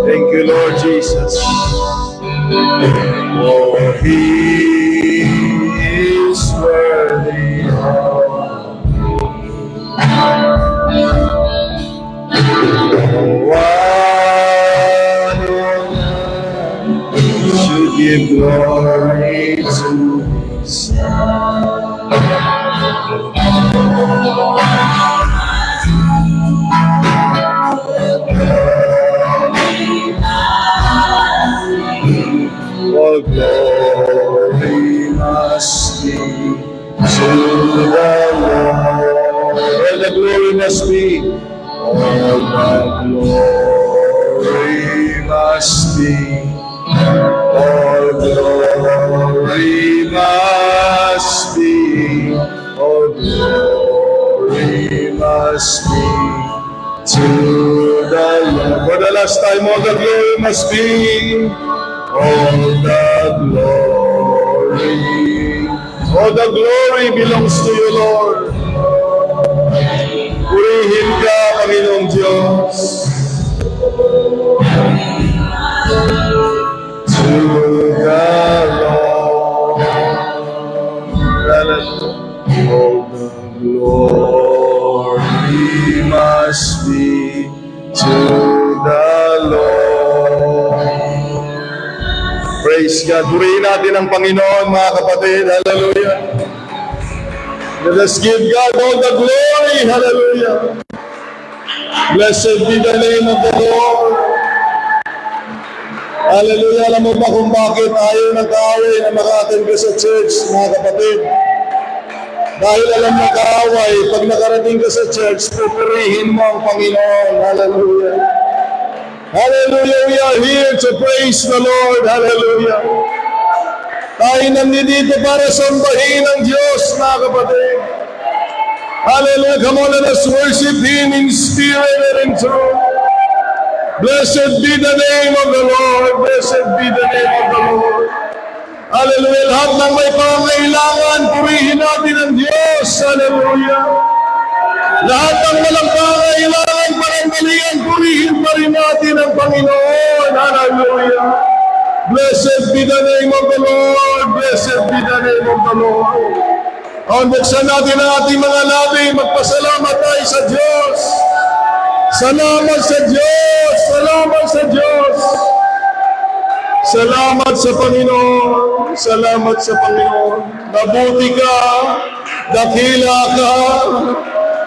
Thank you, Lord Jesus. Oh, He is worthy of one should give glory to His all glory must be to the Lord. All the glory must be. All the glory must be. All glory must be. All glory must be to the Lord. For the last time, all the glory must be. All the glory belongs to you, Lord. Purihin ka, Panginoong Diyos. To the Lord. All the glory must be to the Lord. Praise God. Purihin natin ang Panginoon, mga kapatid. Hallelujah. Let us give God all the glory. Hallelujah. Blessed be the name of the Lord. Hallelujah. Alam mo ba kung bakit ayaw ng kaaway na maka-attend ka sa church, mga kapatid? Dahil alam na kaaway, pag nakarating ka sa church, pupurihin mo ang Panginoon. Hallelujah. Hallelujah. We are here to praise the Lord. Hallelujah. Tayo nandito para sambahin ang Diyos, mga kapatid. Hallelujah. Come on, let us worship Him in spirit and in truth. Blessed be the name of the Lord. Blessed be the name of the Lord. Hallelujah. Lahat ng may pangailangan, purihin natin ang Diyos. Hallelujah. Lahat ng walang pangailangan, panandalian, purihin pa rin natin ang Panginoon. Hallelujah. Blessed be the name of the Lord. Blessed be the name of the Lord. Buksan natin ang ating mga labi. Magpasalamat tayo sa Diyos. Salamat sa Diyos. Salamat sa Diyos. Salamat sa Panginoon. Salamat sa Panginoon. Mabuti ka. Dakila ka.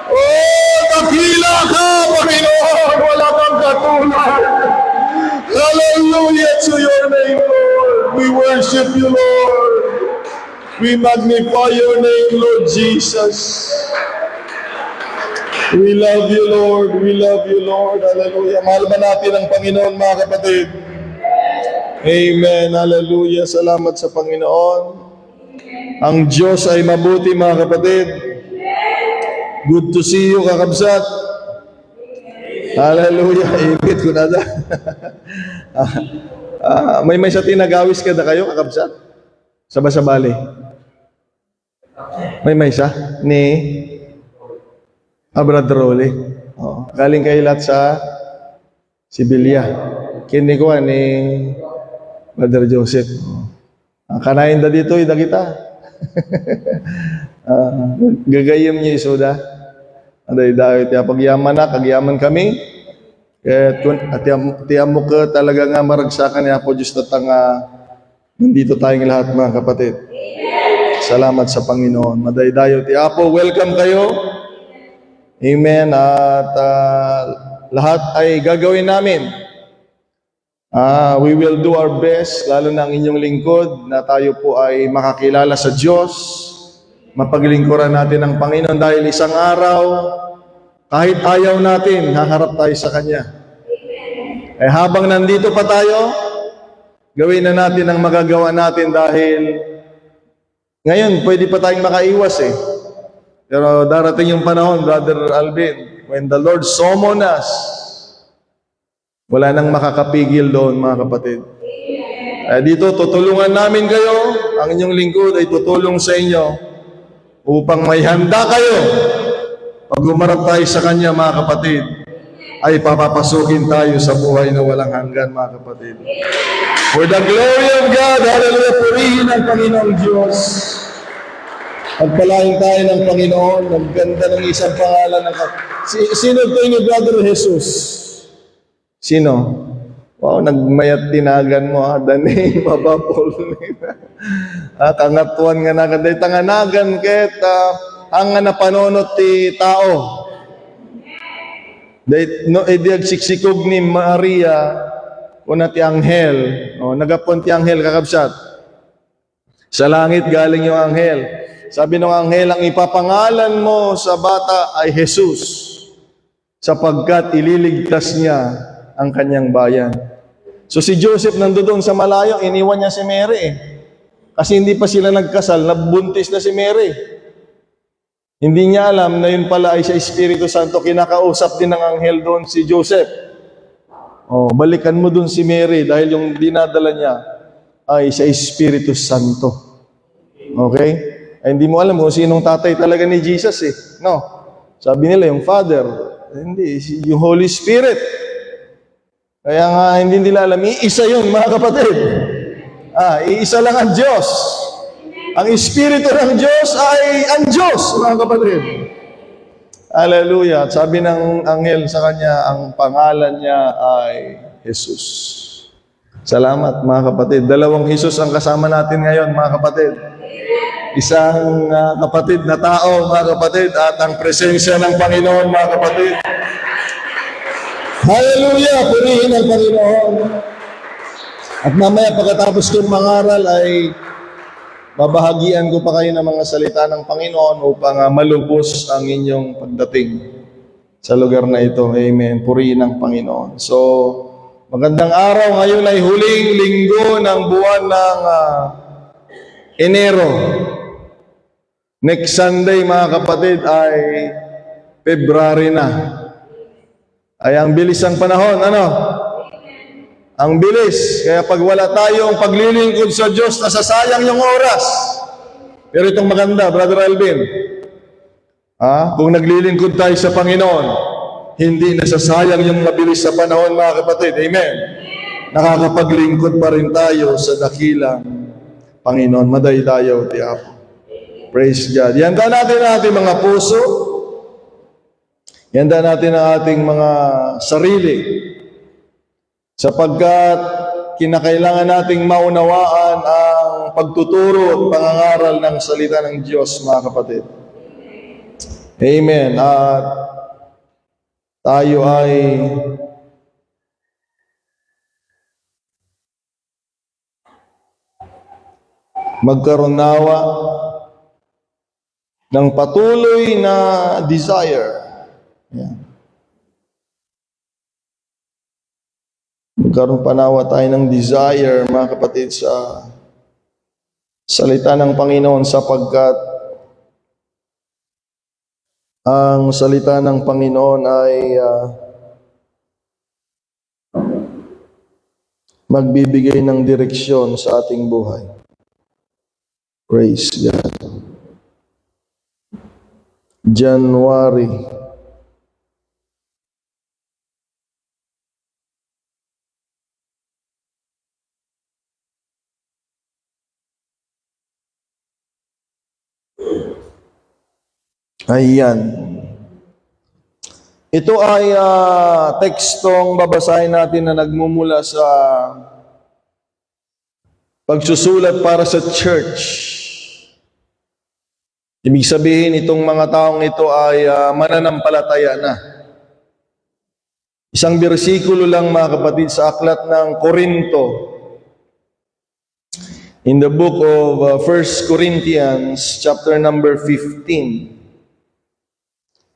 Oh, dakila ka, Panginoon. Wala kang katulad. Hallelujah to your name, Lord. We worship you, Lord. We magnify your name, Lord Jesus. We love you, Lord. We love you, Lord. Hallelujah. Mahal ba natin ang Panginoon, mga kapatid? Amen. Hallelujah. Salamat sa Panginoon. Ang Diyos ay mabuti, mga kapatid. Good to see you, kakabsat. Hallelujah. Ibit ko na da. May sa tinagawis ka na kayo, kakabsat? Sabasabali. May sa? Ni? Brother Rolly. Galing kayo lahat sa Sibilya. Kini ko ni Brother Joseph. Kanain da dito, ida kita. Gagayam niya isuda. Aday dahil pagyaman na, kagyaman kami. At tiyam mo ka talaga nga maragsakan niya po Diyos na nandito tayong lahat, mga kapatid. Salamat sa Panginoon. Madaydayo ti Apo, welcome kayo. Amen. At lahat ay gagawin namin. We will do our best, lalo na ang inyong lingkod, na tayo po ay makakilala sa Diyos. Mapaglingkuran natin ang Panginoon dahil isang araw, kahit ayaw natin, haharap tayo sa Kanya. Habang nandito pa tayo, gawin na natin ang magagawa natin dahil ngayon, pwede pa tayong makaiwas Pero darating yung panahon, Brother Alvin, when the Lord summon us, wala nang makakapigil doon, mga kapatid. Dito, tutulungan namin kayo. Ang inyong lingkod ay tutulong sa inyo upang may handa kayo pag umarap tayo sa Kanya, mga kapatid. ay papapasukin tayo sa buhay na walang hanggan, mga kapatid. For the glory of God, hallelujah, purihin ang Panginoong Diyos. Pagpalain tayo ng Panginoon, ang ganda ng isang pangalan ng sino ito ni Brother Jesus? Sino? Wow, nagmayat tinagan mo, the name, above name. Kangatuan nga na, kanday tanganagan ket, ang nga napanonot ti tao. No, diag siksikog ni Maria, una ti anghel, nagapon ti anghel kakabsat. Sa langit galing yung anghel. Sabi ng anghel, ang ipapangalan mo sa bata ay Jesus, sapagkat ililigtas niya ang kanyang bayan. So si Joseph nandoon sa malayo, iniwan niya si Mary. Kasi hindi pa sila nagkasal, nabuntis na si Mary. Hindi niya alam na yun pala ay sa Espiritu Santo. Kinakausap din ng anghel doon si Joseph. Balikan mo doon si Mary dahil yung dinadala niya ay sa Espiritu Santo. Okay? Ay, hindi mo alam kung sinong tatay talaga ni Jesus eh. No. Sabi nila yung Father. Hindi, yung Holy Spirit. Kaya nga hindi nila alam, iisa yun mga kapatid. Iisa lang ang Diyos. Ang Espiritu ng Diyos ay ang Diyos, mga kapatid. Hallelujah. At sabi ng anghel sa kanya, ang pangalan niya ay Jesus. Salamat, mga kapatid. Dalawang Jesus ang kasama natin ngayon, mga kapatid. Isang kapatid na tao, mga kapatid, at ang presensya ng Panginoon, mga kapatid. Hallelujah! Purihin ang Panginoon. At mamaya pagkatapos kong mangaral ay babahagian ko pa kayo ng mga salita ng Panginoon upang malubos ang inyong pagdating sa lugar na ito. Amen. Purihin ang Panginoon. So, magandang araw. Ngayon ay huling linggo ng buwan ng Enero. Next Sunday, mga kapatid, ay February na. Ay, ang bilis ang panahon. Ano? Ang bilis. Kaya pag wala tayong paglilingkod sa Diyos, nasasayang yung oras. Pero itong maganda, Brother Alvin. Kung naglilingkod tayo sa Panginoon, hindi nasasayang yung mabilis sa panahon, mga kapatid. Amen. Nakakapaglingkod pa rin tayo sa dakilang Panginoon. Madaydayaw ti Apo. Praise God. Yanda natin ang ating mga puso. Yanda natin ang ating mga sarili. Sapagkat kinakailangan nating maunawaan ang pagtuturo at pangangaral ng salita ng Diyos, mga kapatid. Amen. At tayo ay magkaroon nawa ng patuloy na desire. Yan. Magkaroon panawa tayo ng desire, mga kapatid, sa salita ng Panginoon sapagkat ang salita ng Panginoon ay magbibigay ng direksyon sa ating buhay. Praise God. January. Ayan. Ito ay tekstong babasahin natin na nagmumula sa pagsusulat para sa church. Ibig sabihin, itong mga taong ito ay mananampalataya na. Isang bersikulo lang, mga kapatid, sa aklat ng Korinto. In the book of 1 Corinthians, chapter number 15.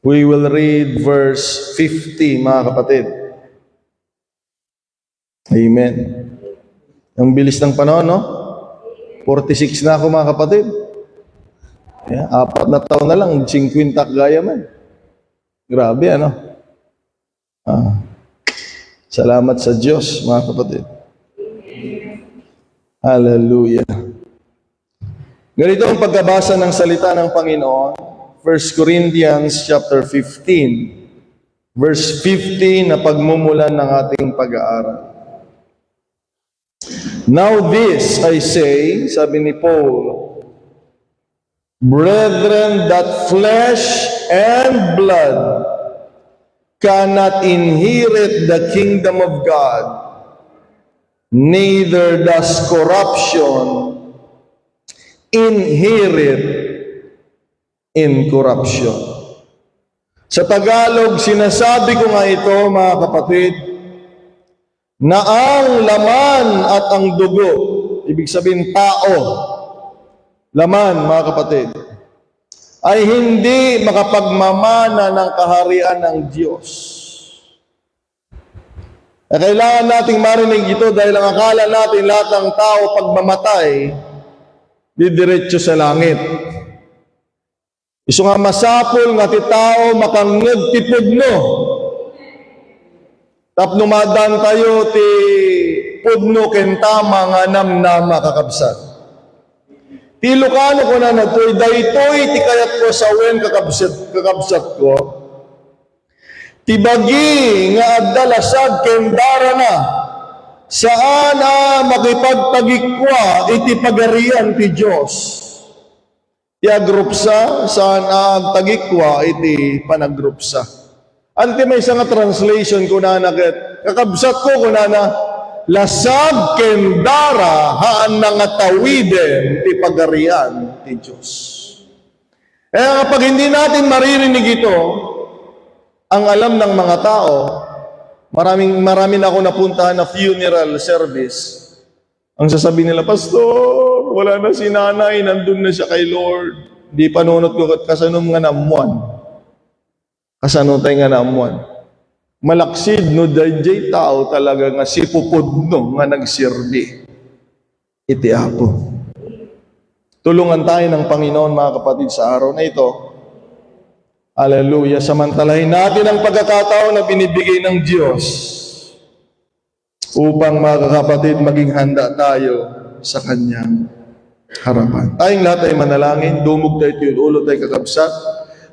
We will read verse 50, mga kapatid. Amen. Ang bilis ng panahon, no? 46 na ako, mga kapatid. 4 na taon na lang, 50 gaya man. Grabe, ano? Salamat sa Diyos, mga kapatid. Hallelujah. Ganito ang pagkabasa ng salita ng Panginoon. 1 Corinthians chapter 15. verse 50 na pagmumulan ng ating pag-aaral. Now this I say, sabi ni Paul, brethren, that flesh and blood cannot inherit the kingdom of God, neither does corruption inherit incorruption. Sa Tagalog, sinasabi ko nga ito, mga kapatid, na ang laman at ang dugo, ibig sabihin tao, laman, mga kapatid, ay hindi makapagmamana ng kaharian ng Diyos. Kailangan nating marinig ito dahil ang akala natin lahat ng tao pag mamatay, didiretso sa langit. Isu nga masapol nga ti tao makangngeg ti pudno. Tapno madan tayo ti pudno ken tama nga namnama kakabsat. Ti Ilocano ko na nagtoy daytoy ti kayat ko sa wen kakabsat ko. Ti bagi nga addalasag ken dara na saan makipagpagikwa iti pagarian ti Dios. Ti agrupsa saan agtagikwa iti panagrupsa. Anti may isang translation ko na naket kakabsat ko na lasag ken dara haan nangatawiden ti pagarian ti Dios. Kapag hindi natin maririnig ito, ang alam ng mga tao, marami na ako napuntahan na funeral service. Ang sasabihin nila, Pastor, wala na si nanay, nandun na siya kay Lord. Di panunot ko kasanom nga namuan. Kasanon tayo nga namuan. Malaksid no dayjay tao talaga nga si pupudno nga nagsirbi. Iti Apo. Tulungan tayo ng Panginoon, mga kapatid, sa araw na ito. Hallelujah. Samantalahin natin ang pagkakataon na binibigay ng Diyos upang, mga kapatid, maging handa tayo sa Kanyang harapan. Tayong lahat ay manalangin, dumog tayo ito, ulo tayo kakabsat,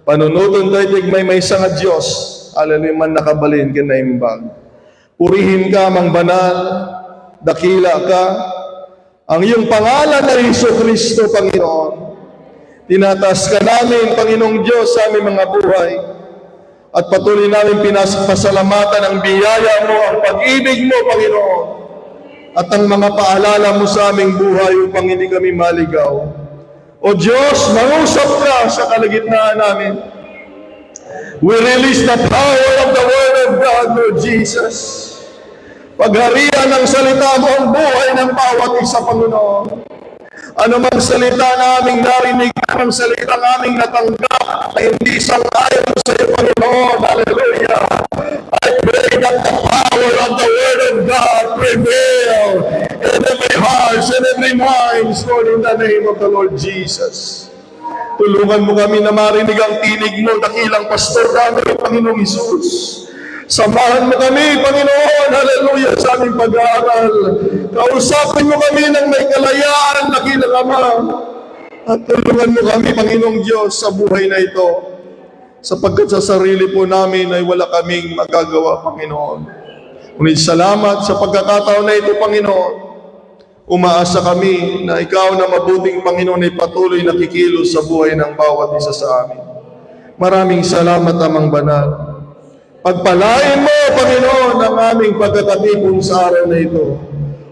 panunuton tayo may nga Diyos, hallelujah, man nakabalin kinaimbag. Purihin ka, mang banal, dakila ka, ang iyong pangalan na Jesucristo, Panginoon. Tinataas ka namin, Panginoong Diyos, sa aming mga buhay. At patuloy namin pinasalamatan ang biyaya mo, ang pag-ibig mo, Panginoon. At ang mga paalala mo sa aming buhay upang hindi kami maligaw. O Diyos, mangusap ka sa kalagitnaan namin. We release the power of the Word of God, Lord Jesus. Pagharian ng salita mo ang buhay ng bawat isa, Panginoon. Ano mang salita na aming narinig, anong salita na aming natanggap, na hindi sang-ayon sa iyo, Panginoon. Hallelujah. I pray that the power of the Word of God prevail in every heart and every mind, Lord, in the name of the Lord Jesus. Tulungan mo kami na marinig ang tinig mo, dakilang pastor namin, Panginoong Hesus. Samahan mo kami, Panginoon, hallelujah, sa aming pag-aaral. Kausapin mo kami ng may kalayaan, dakilang Ama. At tulungan mo kami, Panginoong Diyos, sa buhay na ito. Sapagkat sa sarili po namin ay wala kaming magagawa, Panginoon. Ngunit salamat sa pagkakataon na ito, Panginoon. Umaasa kami na ikaw na mabuting Panginoon ay patuloy na kikilos sa buhay ng bawat isa sa amin. Maraming salamat, Amang Banal. Pagpalain mo, Panginoon, ang aming pagkakatipon sa araw na ito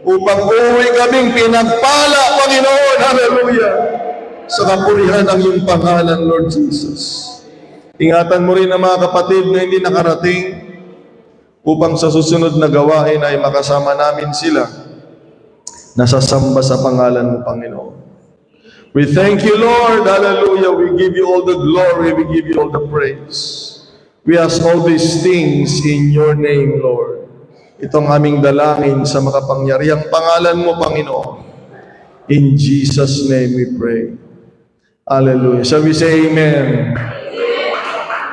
upang uwi kaming pinagpala, Panginoon, hallelujah, sa kapurihan ng iyong pangalan, Lord Jesus. Ingatan mo rin ang mga kapatid na hindi nakarating upang sa susunod na gawain ay makasama namin sila nasasamba sa pangalan mo, Panginoon. We thank you, Lord, hallelujah. We give you all the glory, we give you all the praise. We ask all these things in your name, Lord. Itong aming dalangin sa makapangyarihang pangalan mo, Panginoon. In Jesus' name we pray. Hallelujah. Shall we say amen?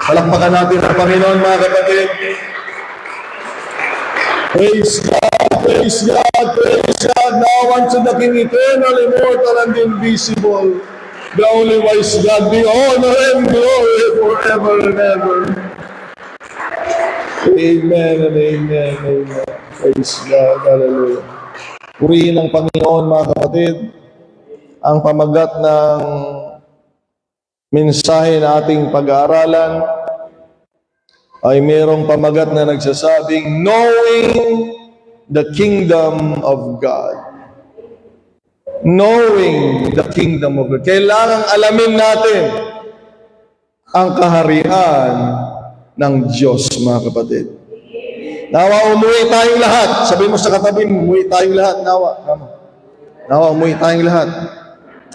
Palakpakan natin ang Panginoon, mga kapatid. Praise God, praise God, praise God. Now unto the King eternal, immortal, and invisible, the only wise God, be honor and glory forever and ever. Amen and amen. Amen. Praise God. Hallelujah. Purihin ng Panginoon, mga kapatid. Ang pamagat ng mensahe na ating pag-aaralan ay mayroong pamagat na nagsasabing, Knowing the Kingdom of God. Knowing the Kingdom of God. Kailangang alamin natin ang kaharian ng Diyos, mga kapatid. Nawa, umuwi tayong lahat. Sabi mo sa katabi, umuwi tayong lahat. Nawa, umuwi tayong lahat.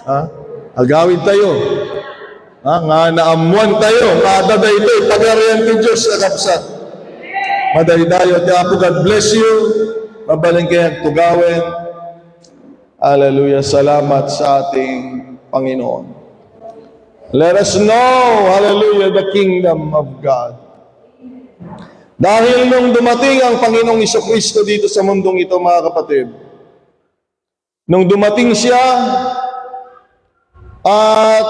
Ha? Agawid tayo. Ha? Nga naamuan tayo. Madaday ito. Pagarian ti Diyos sa kapsat. Madaydayo. Ti Apo, God bless you. Mabaling kayang tugawin. Hallelujah. Salamat sa ating Panginoon. Let us know, hallelujah, the kingdom of God. Dahil nung dumating ang Panginoong Jesucristo dito sa mundong ito, mga kapatid, nung dumating siya at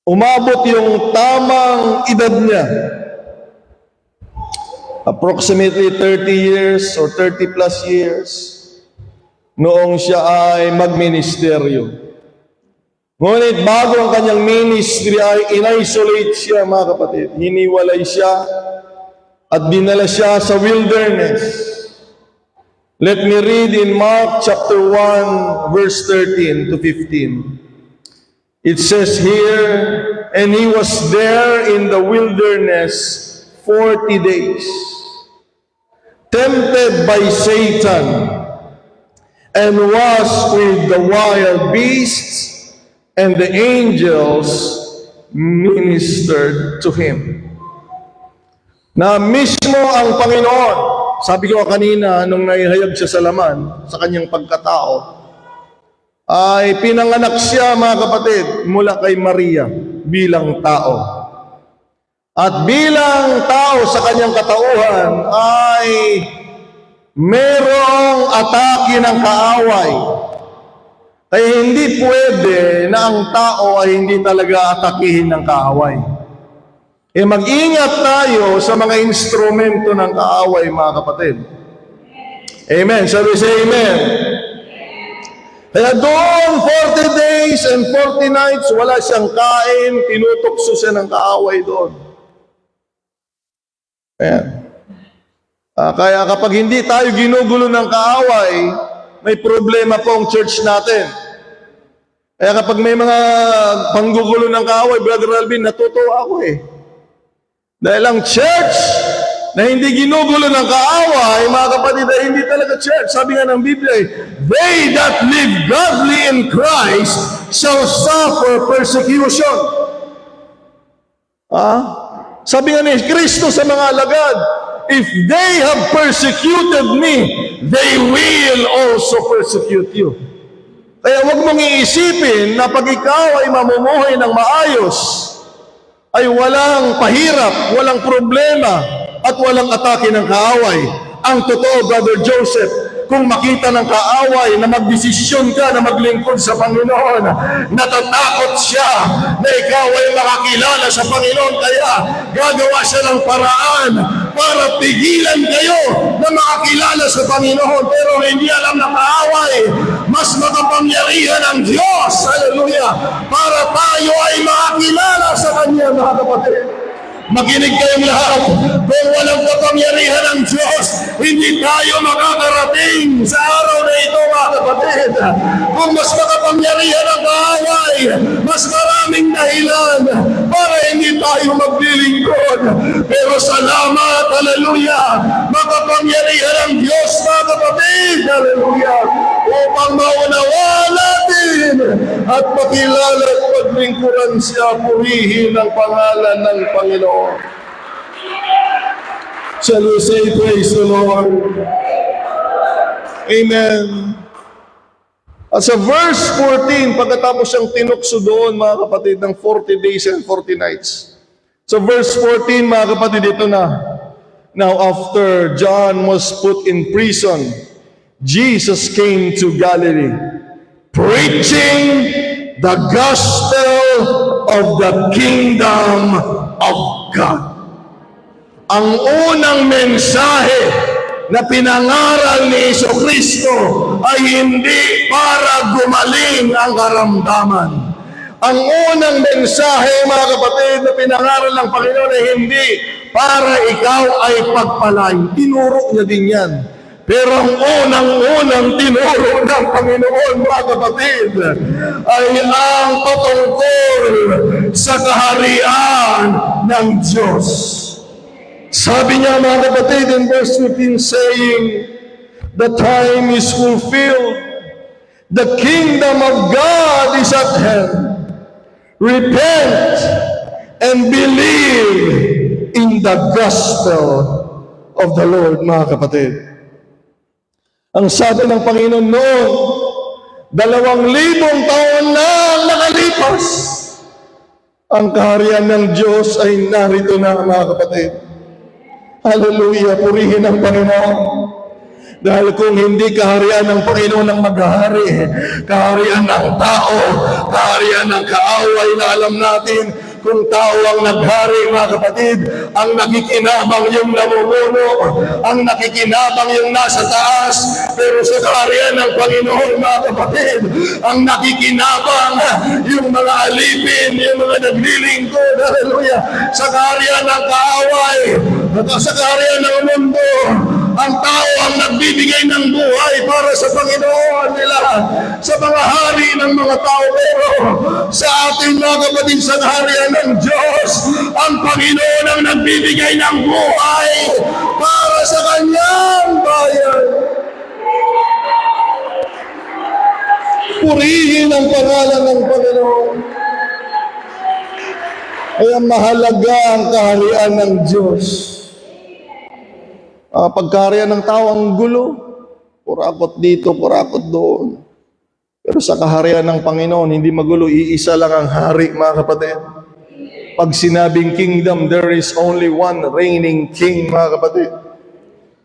umabot yung tamang edad niya, approximately 30 years or 30 plus years, noong siya ay magministeryo. Ngunit bago ang kanyang ministry ay in-isolate siya, mga kapatid. Hiniwalay siya at dinala siya sa wilderness. Let me read in Mark chapter 1, verse 13 to 15. It says here, And he was there in the wilderness 40 days, tempted by Satan, and was with the wild beasts, and the angels ministered to him. Na mismo ang Panginoon, sabi ko kanina, nung naihayag siya sa laman, sa kanyang pagkatao, ay pinanganak siya, mga kapatid, mula kay Maria bilang tao. At bilang tao sa kanyang katauhan ay merong atake ng kaaway. Kaya hindi pwede na ang tao ay hindi talaga atakihin ng kaaway. Mag-ingat tayo sa mga instrumento ng kaaway, mga kapatid. Amen. Shall we say amen? Kaya doon, 40 days and 40 nights, wala siyang kain, tinutokso siya ng kaaway doon. Ayan. Kaya kapag hindi tayo ginugulo ng kaaway, may problema po ang church natin. Kaya kapag may mga panggugulo ng kaaway, Brother Alvin, natutuwa ako eh. Dahil ang church na hindi ginugulo ng kaaway, mga kapatid, ay hindi talaga church. Sabi nga ng Biblia, They that live godly in Christ shall suffer persecution. Sabi nga ni Kristo sa mga alagad, If they have persecuted me, they will also persecute you. Kaya huwag mong iisipin na pag ikaw ay mamumuhay ng maayos, ay walang pahirap, walang problema, at walang atake ng kaaway. Ang totoo, Brother Joseph, kung makita ng kaaway na magdesisyon ka na maglingkod sa Panginoon, natatakot siya na ikaw ay makakilala sa Panginoon, kaya gagawa siya ng paraan para pigilan kayo na makakilala sa Panginoon. Pero hindi alam ng kaaway, mas makapangyarihan ang Diyos, hallelujah, para tayo ay makakilala sa Kanya, mga kapatid. Makinig kayong lahat, kung walang kapangyarihan ng Diyos, hindi tayo makakarating sa araw na ito, mga kapatid. Kung mas makapangyarihan ang kaaway, mas maraming dahilan para hindi tayo maglilingkod. Pero salamat, hallelujah, makapangyarihan ang Diyos, mga kapatid, hallelujah, upang maunawaan natin at makilala at maglingkuran siya, purihin ang pangalan ng Panginoon. Shall we say praise the Lord? Amen. At sa verse 14, pagkatapos siyang tinukso doon, mga kapatid, ng 40 days and 40 nights. Sa verse 14, mga kapatid, ito na. Now after John was put in prison, Jesus came to Galilee, preaching the gospel of the kingdom of God. ang unang mensahe na pinangaral ni Jesucristo ay hindi para gumaling ang karamdaman. Ang unang mensahe, mga kapatid, na pinangaral ng Panginoon ay hindi para ikaw ay pagpalain. Tinuro niya din yan. Pero ang unang-unang tinuro ng Panginoon, mga kapatid, ay ang patungkol sa kaharian ng Diyos. Sabi niya, mga kapatid, in verse 15, saying, the time is fulfilled. The kingdom of God is at hand. Repent and believe in the gospel of the Lord, mga kapatid. Ang sabi ng Panginoon noon, 2,000 taon na ang nakalipas. Ang kaharian ng Diyos ay narito na, mga kapatid. Hallelujah, purihin ang Panginoon. Dahil kung hindi kaharian ng Panginoon ang maghahari, kaharian ng tao, kaharian ng kaaway na alam natin, kung tao ang naghari, mga kapatid, ang nakikinabang yung namumuno, ang nakikinabang yung nasa taas, pero sa kaharian ng Panginoon, mga kapatid, ang nakikinabang yung mga alipin, yung mga naglilingkod, hallelujah, sa kaharian ng kaaway, sa kaharian ng mundo, ang tao ang nagbibigay ng buhay para sa Panginoon nila, sa mga hari ng mga tao. Pero sa ating mga kapatid, sa kaharian ng Diyos, ang Panginoon ang nagbibigay ng buhay para sa kanyang bayan. Purihin ang pangalan ng Panginoon. Kaya mahalaga ang kaharian ng Diyos. Pagkaharian ng tao ang gulo, kurakot dito, kurakot doon. Pero sa kaharian ng Panginoon, hindi magulo, iisa lang ang hari, mga kapatid. Pag sinabing kingdom, there is only one reigning king, mga kapatid.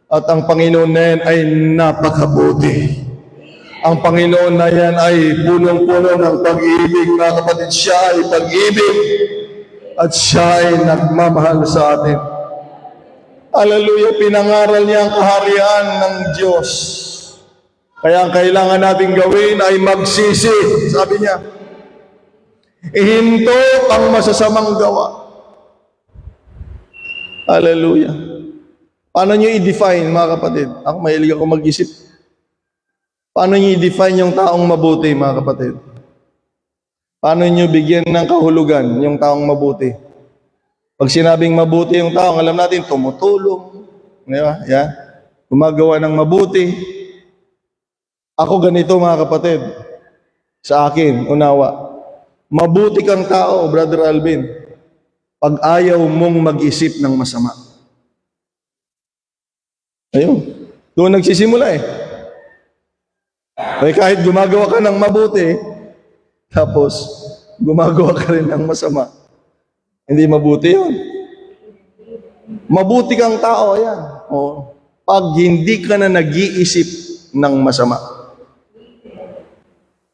At ang Panginoon na yan ay napakabuti. Ang Panginoon na yan ay punong-puno ng pag-ibig, mga kapatid. Siya ay pag-ibig at siya ay nagmamahal sa atin. Hallelujah, pinangaral niya ang kaharian ng Diyos. Kaya ang kailangan natin gawin ay magsisi, sabi niya. Ihinto ang masasamang gawa. Hallelujah. Paano niyo i-define, mga kapatid? Ako mahilig ako mag-isip. Paano niyo i-define yung taong mabuti, mga kapatid? Paano niyo bigyan ng kahulugan yung taong mabuti? Pag sinabing mabuti yung tao, alam natin, tumutulong. Di ba? Yeah. Gumagawa ng mabuti. Ako ganito, mga kapatid. Sa akin, unawa. Mabuti kang tao, Brother Alvin, pag ayaw mong mag-isip ng masama. Ayun. Doon nagsisimula eh. Kaya kahit gumagawa ka ng mabuti, tapos gumagawa ka rin ng masama, hindi mabuti yun. Mabuti kang tao, yan. O, pag hindi ka na nag-iisip ng masama.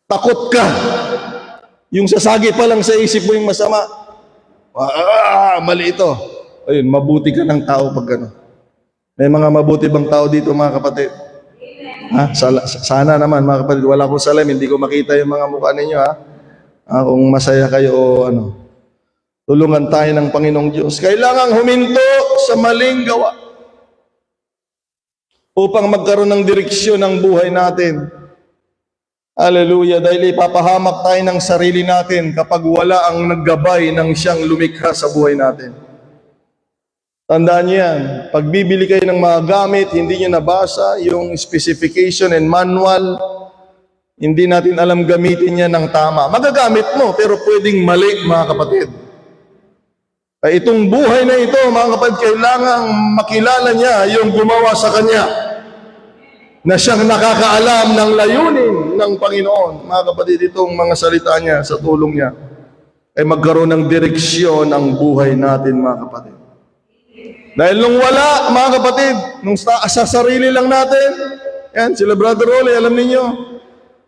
Takot ka. Yung sasagi pa lang sa isip mo yung masama. Mali ito. Ayun, mabuti ka ng tao pag gano'n. May mga mabuti bang tao dito, mga kapatid? Ha? Sana naman, mga kapatid. Wala akong salamin, hindi ko makita yung mga mukha ninyo, ha? Kung masaya kayo o ano. Tulungan tayo ng Panginoong Diyos. Kailangang huminto sa maling gawa upang magkaroon ng direksyon ng buhay natin. Hallelujah. Dahil ipapahamak tayo ng sarili natin kapag wala ang naggabay ng siyang lumikha sa buhay natin. Tandaan niyo yan. Pag bibili kayo ng mga gamit, hindi niyo nabasa yung specification and manual, hindi natin alam gamitin niya ng tama. Magagamit mo, pero pwedeng mali, mga kapatid. Ay, itong buhay na ito, mga kapatid, kailangang makilala niya yung gumawa sa kanya, na siyang nakakaalam ng layunin ng Panginoon. Mga kapatid, itong mga salita niya sa tulong niya ay magkaroon ng direksyon ang buhay natin, mga kapatid. Dahil nung wala, mga kapatid, nung sa sarili lang natin, yan, sila Brother Rolly, alam niyo,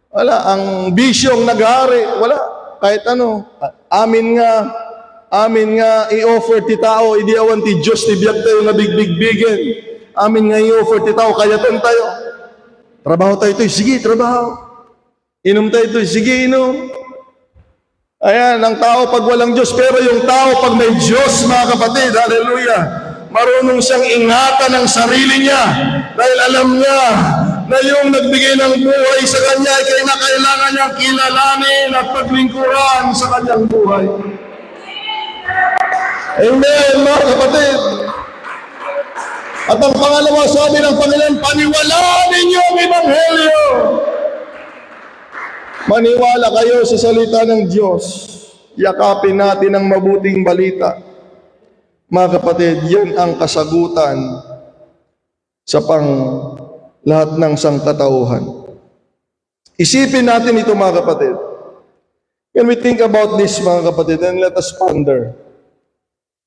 wala, ang bisyong naghari, wala, kahit ano, amin nga, Amin nga i-offer ti tao, idi awan ti Diyos ti biyak tayo nga bigbigbigen. Amin nga i-offer ti tao, kayatan tayo. Trabaho tayo ito, sige, trabaho. Inom tayo ito, sige, inom. Ayan, ang tao pag walang Diyos, pero yung tao pag may Diyos, mga kapatid, hallelujah, marunong siyang ingatan ang sarili niya dahil alam niya na yung nagbigay ng buhay sa kanya ay kailangan niyang kilalanin at paglingkuran sa kanyang buhay. Amen, mga kapatid. At ang pangalawa, sabi ng Panginoon, paniwalaan ninyo ang Ebanghelyo. Maniwala kayo sa salita ng Diyos. Yakapin natin ang mabuting balita. Mga kapatid, yan ang kasagutan sa lahat ng sangkatauhan. Isipin natin ito, mga kapatid. Can we think about this, mga kapatid, and let us ponder.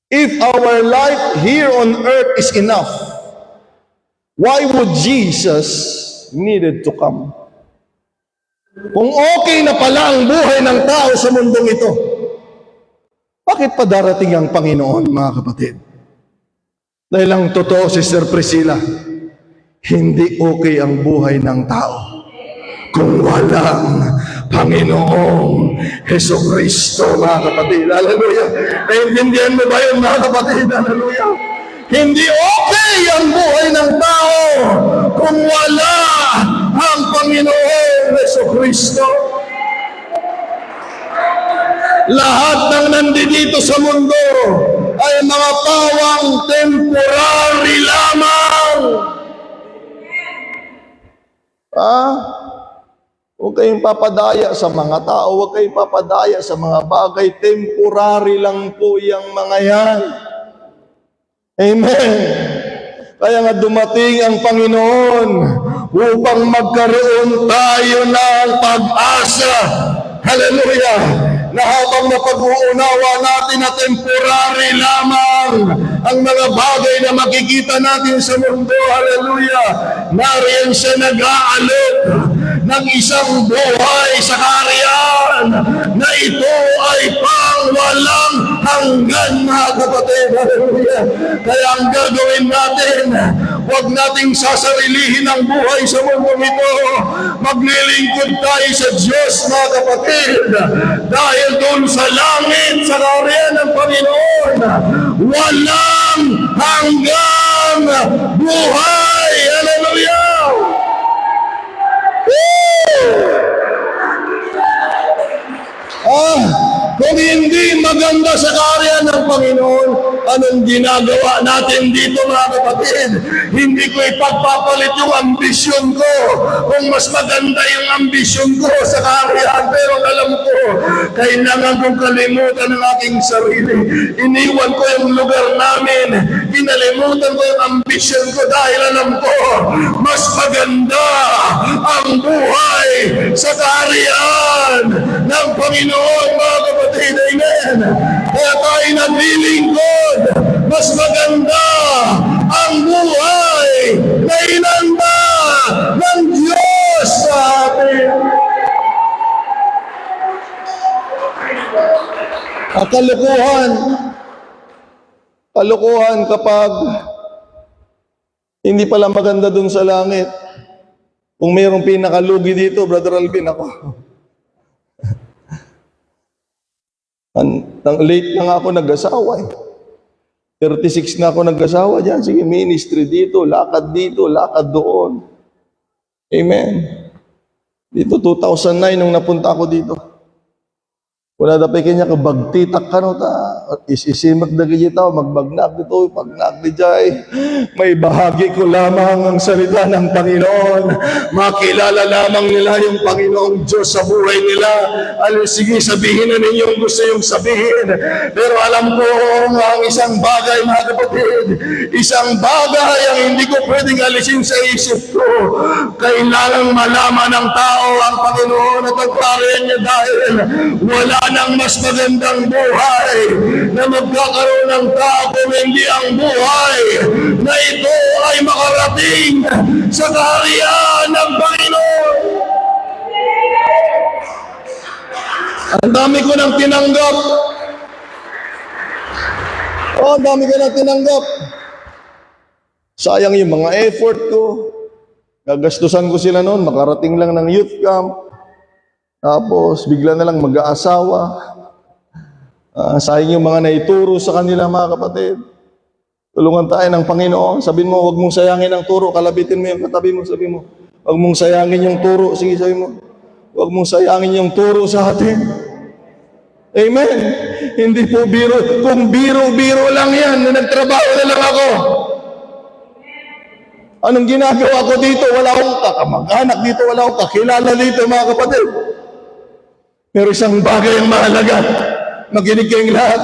If our life here on earth is enough, why would Jesus needed to come? Kung okay na pala ang buhay ng tao sa mundong ito, bakit pa darating ang Panginoon, mga kapatid? Dahil ang totoo, Sister Priscilla, hindi okay ang buhay ng tao kung walang Panginoong Hesukristo, mga kapatid. Hallelujah. Naintindihan mo ba yun, mga kapatid? Hallelujah. Hindi okay ang buhay ng tao kung wala ang Panginoong Hesukristo. Lahat ng nandito sa mundo ay mga pawang temporary lamang. Huwag kayong papadaya sa mga tao, huwag kayong papadaya sa mga bagay. Temporary lang po yung mga yan. Amen. Kaya nga dumating ang Panginoon upang magkaroon tayo ng pag-asa. Hallelujah! Na habang napag-uunawa natin na temporary lamang ang mga bagay na makikita natin sa mundo, hallelujah, nariyan siya nag-aalok ng isang buhay sa kaharian na ito ay pangwalang hanggan, mga kapatid. Hallelujah. Kaya ang gagawin natin, huwag nating sasarilihin ang buhay sa mundong ito. Maglilingkod tayo sa Diyos, mga kapatid. Dahil doon sa langit, sa kaharian ng Panginoon, walang hanggang buhay. Hallelujah! Kung hindi maganda sa kaharian ng Panginoon, anong ginagawa natin dito, mga kapatid? Hindi ko ipagpapalit yung ambisyon ko. Kung mas maganda yung ambisyon ko sa kaharian, pero alam ko, kailangan kong kalimutan ang aking sarili. Iniwan ko yung lugar namin. Kinalimutan ko yung ambisyon ko dahil alam ko, mas maganda ang buhay sa kaharian ng Panginoon, mga kapatid. Amen. Kaya tayo naglilingkod. Mas maganda ang buhay na inanda ng Diyos sa atin. At kalukuhan kapag hindi pala maganda dun sa langit. Kung mayroong pinakalugi dito, Brother Alvin, ako. Late na nga ako nag-asawa eh. 36 na ako nag-asawa dyan. Sige, ministry dito, lakad doon. Amen. Dito, 2009, nung napunta ako dito. Wala na pa kanya kabagtitak ka no ta. Isisimag na kanya tao, magbagnak dito, pagnak di jay. May bahagi ko lamang ang salita ng Panginoon. Makilala lamang nila yung Panginoong Diyos sa buhay nila. Sige, sabihin na ninyo yung gusto yung sabihin. Pero alam ko ang isang bagay, mga kapatid. Isang bagay ang hindi ko pwedeng alisin sa isip ko. Kailangang malaman ng tao ang Panginoon at ang kaharian niya dahil wala nang mas magandang buhay na magkakaroon ng tao kung hindi ang buhay na ito ay makarating sa kaharian ng Panginoon. Ang dami ko nang tinanggap. Oh, ang dami ka na tinanggap. Sayang yung mga effort ko. Gagastusan ko sila noon, makarating lang ng youth camp. Tapos, bigla na lang mag-aasawa. Sayang yung mga naituro sa kanila, mga kapatid. Tulungan tayo ng Panginoon. Sabihin mo, huwag mong sayangin ang turo. Kalabitin mo yung katabi mo, sabi mo. Huwag mong sayangin yung turo. Sige, sabi mo. Huwag mong sayangin yung turo sa atin. Amen. Hindi po biro. Kung biro-biro lang yan, na nagtrabaho na lang ako. Anong ginagawa ko dito? Wala akong kakamag-anak dito. Wala akong kakilala dito, mga kapatid. Pero isang bagay ang mahalaga. Makinig kayong lahat.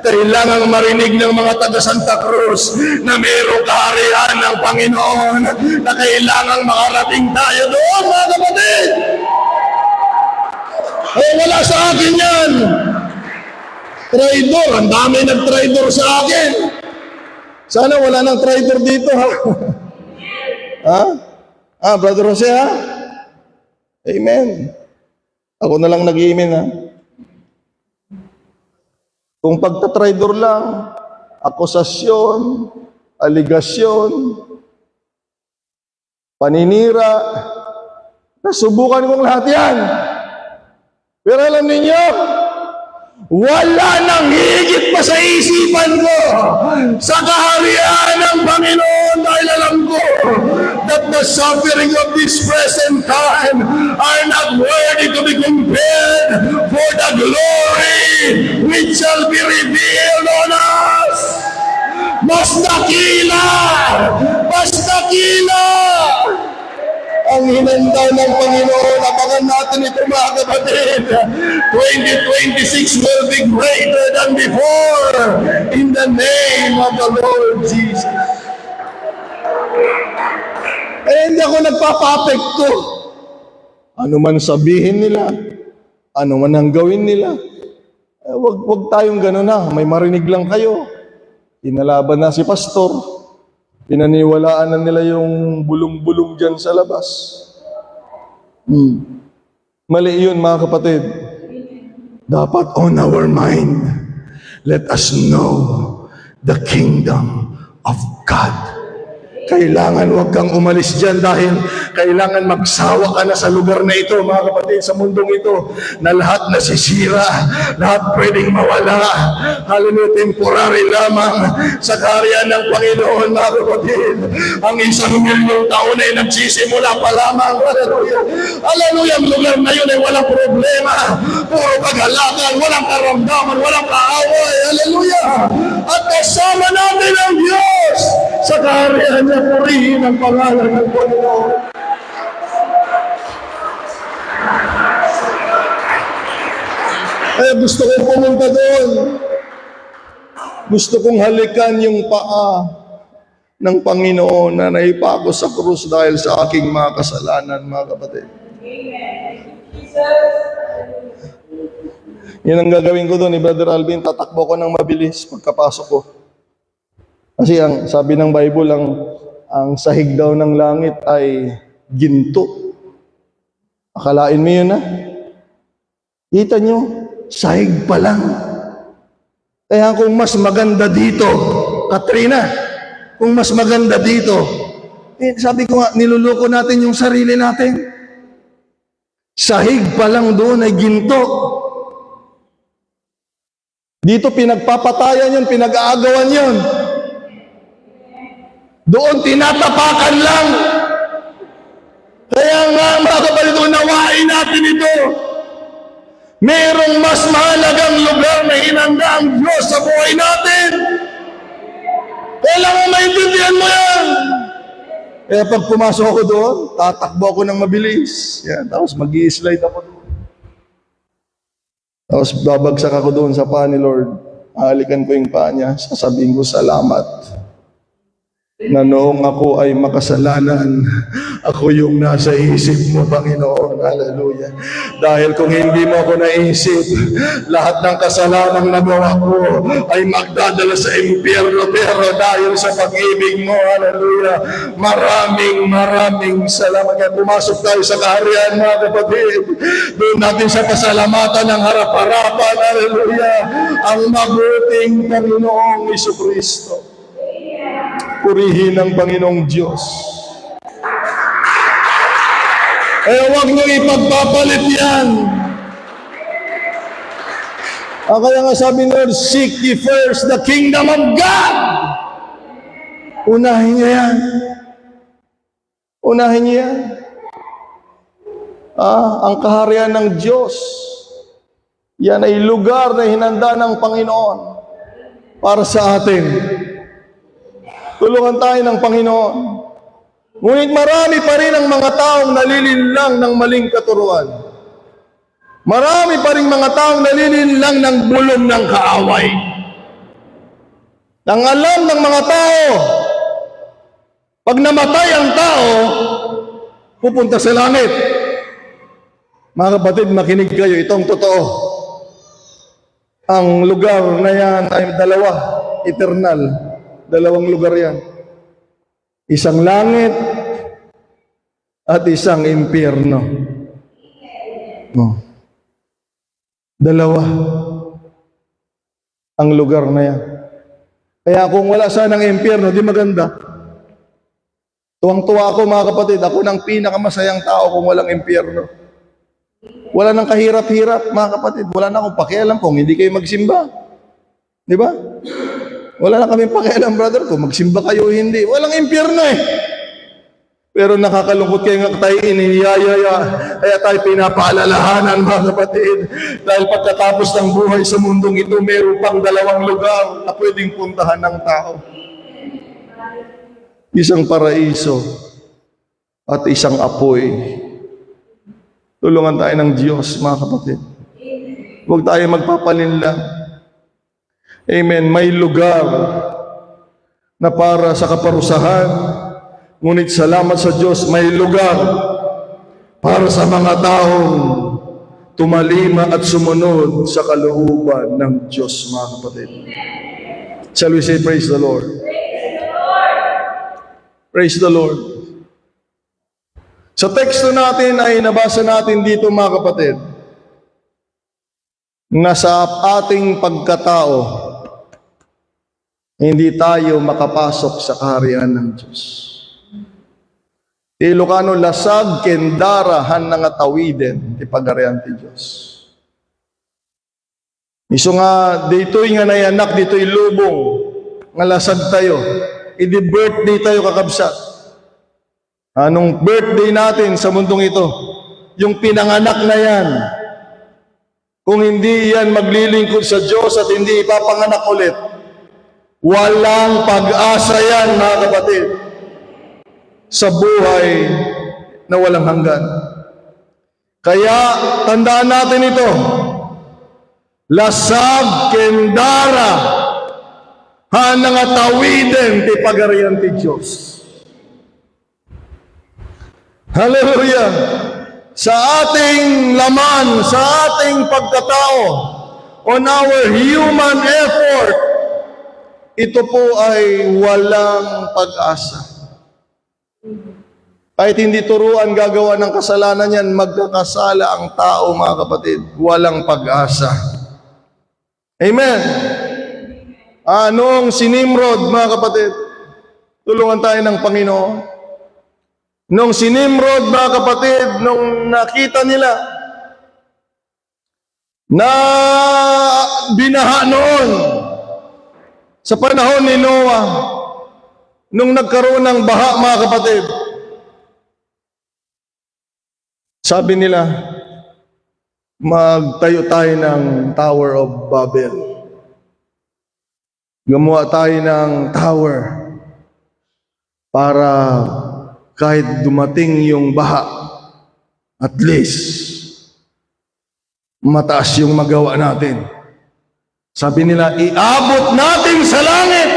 Kailangang marinig ng mga taga Santa Cruz na mayroong kaharian ng Panginoon na kailangang makarating tayo doon, mga kapatid. Ay, wala sa akin yan. Traidor. Ang dami nag-traidor sa akin. Sana wala nang traidor dito, ha? Ha? Brother Jose, ha? Amen. Ako na lang nag-amen, ha? Kung pagtatraidor lang, akusasyon, aligasyon, paninira, nasubukan kong lahat yan. Pero alam ninyo, wala nang higit pa sa isipan ko sa kaharian ng Panginoon dahil alam ko that the suffering of this present time are not worthy to be compared for the glory which shall be revealed on us. Mas dakila! Mas dakila! Ang hinanda ng Panginoon, abangan natin ito, mga kapatid. 2026 will be greater than before in the name of the Lord Jesus. Hindi ako nagpapapekto. Ano man sabihin nila, ano man ang gawin nila, wag tayong gano'n na. May marinig lang kayo. Inalaban na si pastor. Pinaniwalaan na nila yung bulong-bulong dyan sa labas. Mali yun, mga kapatid. Dapat on our mind, let us know the kingdom of God. Kailangan wag kang umalis dyan dahil kailangan magsawa ka na sa lugar na ito, mga kapatid, sa mundong ito, na lahat nasisira, lahat pwedeng mawala. Hallelujah, temporary lamang sa kaharian ng Panginoon, mga kapatid. Ang 1,000,000 taon ay nagsisimula pa lamang. Hallelujah. Hallelujah, ang lugar na yun ay walang problema. Puro kagalakan, walang karamdaman, walang kaaway. Hallelujah. At kasama natin ang Diyos sa kaharian niya, purihin ang pangalan ng Panginoon. Kaya gusto kong pumunta doon. Gusto kong halikan yung paa ng Panginoon na naipako sa krus dahil sa aking mga kasalanan, mga kapatid. Yan ang gagawin ko doon ni Brother Alvin. Tatakbo ko ng mabilis pagkapasok ko. Kasi ang sabi ng Bible, ang sahig daw ng langit ay ginto. Akalain mo yun, ha? Kita nyo, sahig pa lang. Kaya kung mas maganda dito, Katrina, kung mas maganda dito, sabi ko nga, niluloko natin yung sarili natin. Sahig pa lang doon ay ginto. Dito pinagpapatayan yun, pinag-aagawan yun. Doon tinatapakan lang. Kaya nga, mga kapatid, unawain natin ito. Merong mas mahalagang lugar na hinanda ang Diyos sa buhay natin. Kailangan maintindihan mo yan. Kaya pag pumasok ako doon, tatakbo ako ng mabilis. Yan, tapos mag-i-slide ako doon. Tapos babagsak ako doon sa paa ni Lord. Halikan ko yung paa niya, sasabihin ko salamat. na noong ako ay makasalanan, ako yung nasa isip mo, Panginoon. Hallelujah. Dahil kung hindi mo ako naisip, lahat ng kasalanang nagawa ko ay magdadala sa impyerno. Pero dahil sa pag-ibig mo, hallelujah, maraming salamat. Kaya pumasok tayo sa kaharian, mga kapatid. Doon natin sa pasalamatan ng harap-harapan, hallelujah, ang mabuting Panginoong Jesucristo. Purihin ang Panginoong Diyos. Huwag niyo ipagpapalit yan. Kaya nga sabi Lord, seek ye first the kingdom of God. Unahin niyo yan. Unahin niyo yan. Ang kaharian ng Diyos, yan ay lugar na hinanda ng Panginoon para sa atin. Tulungan tayo ng Panginoon. Ngunit marami pa rin ang mga taong nalilinlang ng maling katuruan. Marami pa rin mga taong nalilinlang ng bulong ng kaaway. Ang alam ng mga tao, pag namatay ang tao, pupunta sa langit. Mga kapatid, makinig kayo, itong totoo. Ang lugar na yan ay dalawa, eternal. Dalawang lugar yan. Isang langit at isang impyerno. Dalawa ang lugar na yan. Kaya kung wala sanang impyerno, di maganda. Tuwang-tuwa ako, mga kapatid. Ako nang pinakamasayang tao kung walang impyerno. Wala nang kahirap-hirap, mga kapatid. Wala na akong pakialam kung hindi kayo magsimba. Di ba? Wala na kaming pakialam, brother, kung magsimba kayo o hindi. Walang impyerno eh. Pero nakakalungkot kayo nga tayo iniyayaya. Kaya tayo pinapaalalahanan, mga kapatid. Dahil pagkatapos ng buhay sa mundong ito, meron pang dalawang lugar na pwedeng puntahan ng tao. Isang paraiso at isang apoy. Tulungan tayo ng Diyos, mga kapatid. Huwag tayo magpapalinlang. Amen. May lugar na para sa kaparusahan. Ngunit salamat sa Diyos, may lugar para sa mga taong tumalima at sumunod sa kalooban ng Diyos, mga kapatid. Shall we say, praise the Lord? Praise the Lord. Sa teksto natin ay nabasa natin dito, mga kapatid, na sa ating pagkatao, hindi tayo makapasok sa kaharian ng Diyos. Ilocano, lasag, kendara, han nga tawiden, ti pagarian ti Diyos. Iso nga, dito'y nga nayanak, dito'y lubong, nga lasag tayo. Idi birthday tayo kakabsat. Anong birthday natin sa mundong ito? Yung pinanganak na yan. Kung hindi yan maglilingkod sa Diyos at hindi ipapanganak ulit, walang pag-asa yan, mga kapatid, sa buhay na walang hanggan. Kaya, tandaan natin ito. Lasag, kendara, nga tawiden, ti pagarian ti Diyos. Hallelujah! Sa ating laman, sa ating pagkatao, on our human effort, ito po ay walang pag-asa. Kahit hindi turuan gagawa ng kasalanan yan, magkakasala ang tao, mga kapatid. Walang pag-asa. Amen. Noong si Nimrod, mga kapatid, tulungan tayo ng Panginoon. Noong si Nimrod, mga kapatid, nung nakita nila na binaha noon, sa panahon ni Noah, nung nagkaroon ng baha, mga kapatid, sabi nila, magtayo tayo ng Tower of Babel. Gumawa tayo ng tower para kahit dumating yung baha, at least mataas yung magawa natin. Sabi nila, iabot natin sa langit.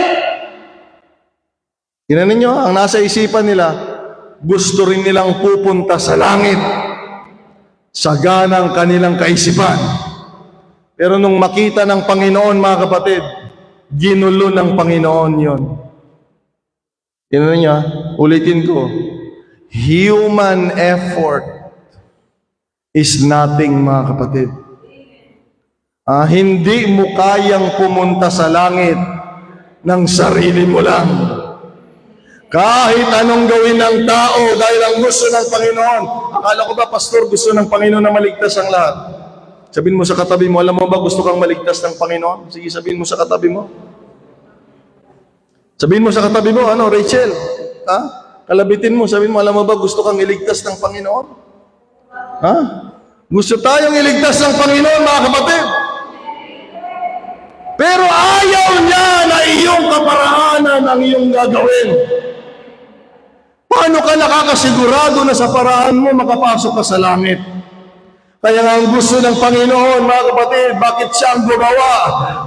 Tingnan ninyo, ang nasa isipan nila, gusto rin nilang pupunta sa langit. Sagana ang kanilang kaisipan. Pero nung makita ng Panginoon, mga kapatid, ginulo ng Panginoon yon. Tingnan niyo, ulitin ko. Human effort is nothing, mga kapatid. Hindi mo kayang pumunta sa langit ng sarili mo lang. Kahit anong gawin ng tao dahil ang gusto ng Panginoon. Akala ko ba, Pastor, gusto ng Panginoon na maligtas ang lahat? Sabihin mo sa katabi mo, alam mo ba gusto kang maligtas ng Panginoon? Sige, sabihin mo sa katabi mo. Sabihin mo sa katabi mo, Rachel? Kalabitin mo, sabihin mo, alam mo ba gusto kang iligtas ng Panginoon? Gusto tayong iligtas ng Panginoon, mga kapatid. Pero ayaw niya na iyong kaparaanan ang iyong gagawin. Paano ka nakakasigurado na sa paraan mo makapasok ka sa langit? Kaya nga ang gusto ng Panginoon, mga kapatid, bakit siya ang gumawa?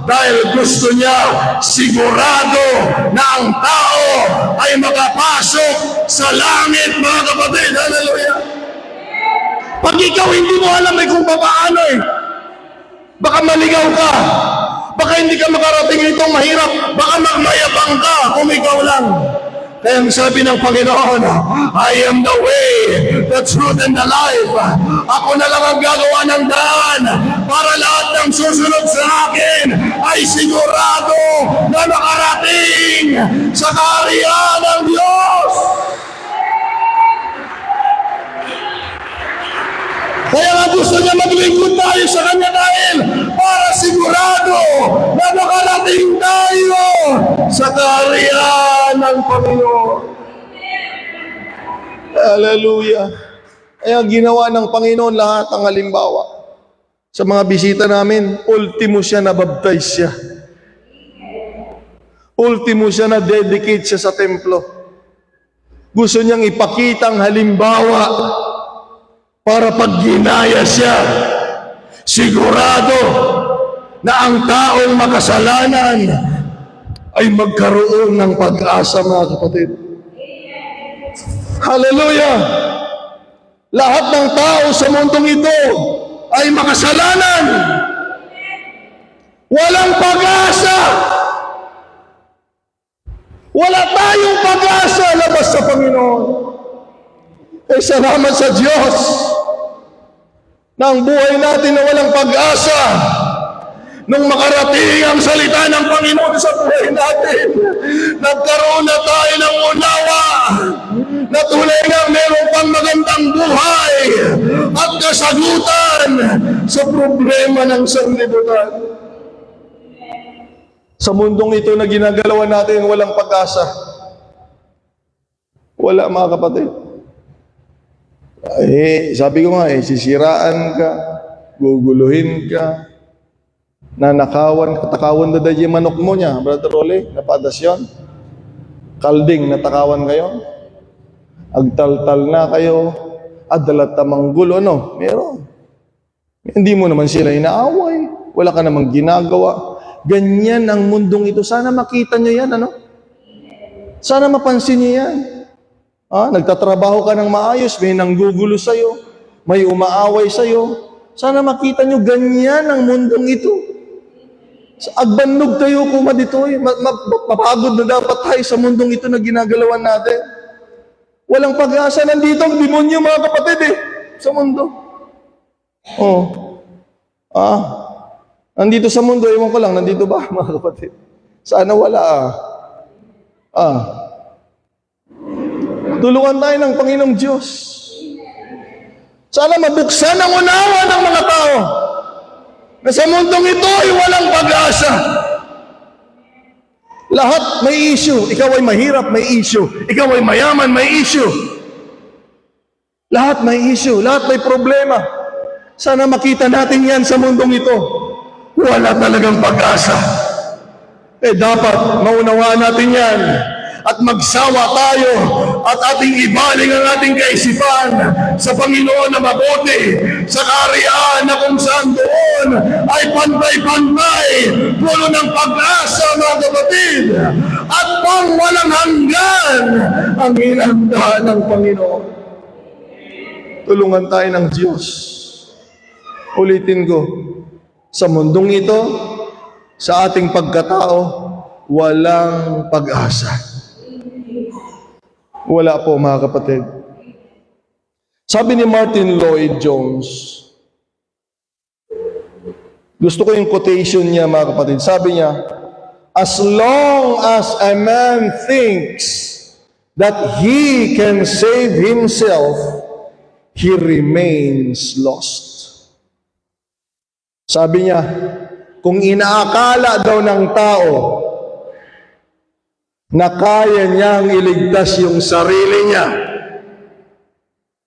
Dahil gusto niya sigurado na ang tao ay makapasok sa langit, mga kapatid. Hallelujah! Pag ikaw hindi mo alam kung paano baka maligaw ka, baka hindi ka makarating itong mahirap, baka magmayabang ka kung ikaw lang. Kaya ang sabi ng Panginoon, I am the way, the truth, and the life. Ako na lang ang gagawa ng daan para lahat ng susunod sa akin ay sigurado na makarating sa kaharian ng Diyos. Kaya nga gusto niya maglingkod tayo sa Kanya dahil para sigurado na makarating tayo sa kaharian ng Panginoon. Hallelujah. Kaya ginawa ng Panginoon lahat ang halimbawa. Sa mga bisita namin, ultimo siya na baptize siya. Ultimo siya na dedicate siya sa templo. Gusto niyang ipakita ang halimbawa para pag ginaya siya, sigurado na ang taong makasalanan ay magkaroon ng pag-asa, mga kapatid. Hallelujah! Lahat ng tao sa mundong ito ay makasalanan. Walang pag-asa. Wala tayong pag-asa labas sa Panginoon. Salamat sa Diyos na ang buhay natin na walang pag-asa nung makarating ang salita ng Panginoon sa buhay natin. Nagkaroon na tayo ng unawa na tunay nga meron pang magandang buhay at kasagutan sa problema ng sanlibutan. Sa mundong ito na ginagalawan natin, walang pag-asa. Wala, mga kapatid. Sabi ko nga, sisiraan ka, guguluhin ka, katakawan na dahil manok mo niya, Brother Rolly, napadasyon. Kalding, natakawan kayo. Agtaltal na kayo. Adalat tamang gulo, meron. Hindi mo naman sila inaaway. Wala ka namang ginagawa. Ganyan ang mundong ito. Sana makita nyo yan, Sana mapansin nyo yan. Nagtatrabaho ka ng maayos, may nanggugulo sa'yo, may umaaway sa'yo. Sana makita nyo, ganyan ang mundong ito. Agbannog tayo kuma dito. Mapagod na dapat tayo sa mundong ito na ginagalawan natin. Walang pag-asa. Nandito ang demonyo, mga kapatid, sa mundo. Nandito sa mundo, ewan ko lang, nandito ba, mga kapatid? Sana wala, Tulungan tayo ng Panginoong Diyos. Sana mabuksan ang unawa ng mga tao na sa mundong ito ay walang pag-asa. Lahat may issue. Ikaw ay mahirap, may issue. Ikaw ay mayaman, may issue. Lahat may issue. Lahat may problema. Sana makita natin yan sa mundong ito. Wala talagang pag-asa. Dapat maunawaan natin yan. at magsawa tayo at ating ibaling ang ating kaisipan sa Panginoon na mabuti, sa kaharian na kung saan doon ay pantay-pantay, puno ng pag-asa, mga kapatid, at pang walang hanggan ang inanda ng Panginoon. Tulungan tayo ng Diyos. Ulitin ko, sa mundong ito, sa ating pagkatao, walang pag-asa. Wala po, mga kapatid. Sabi ni Martin Lloyd-Jones, gusto ko yung quotation niya, mga kapatid. Sabi niya, as long as a man thinks that he can save himself, he remains lost. Sabi niya, kung inaakala daw ng tao na kaya niyang iligtas yung sarili niya,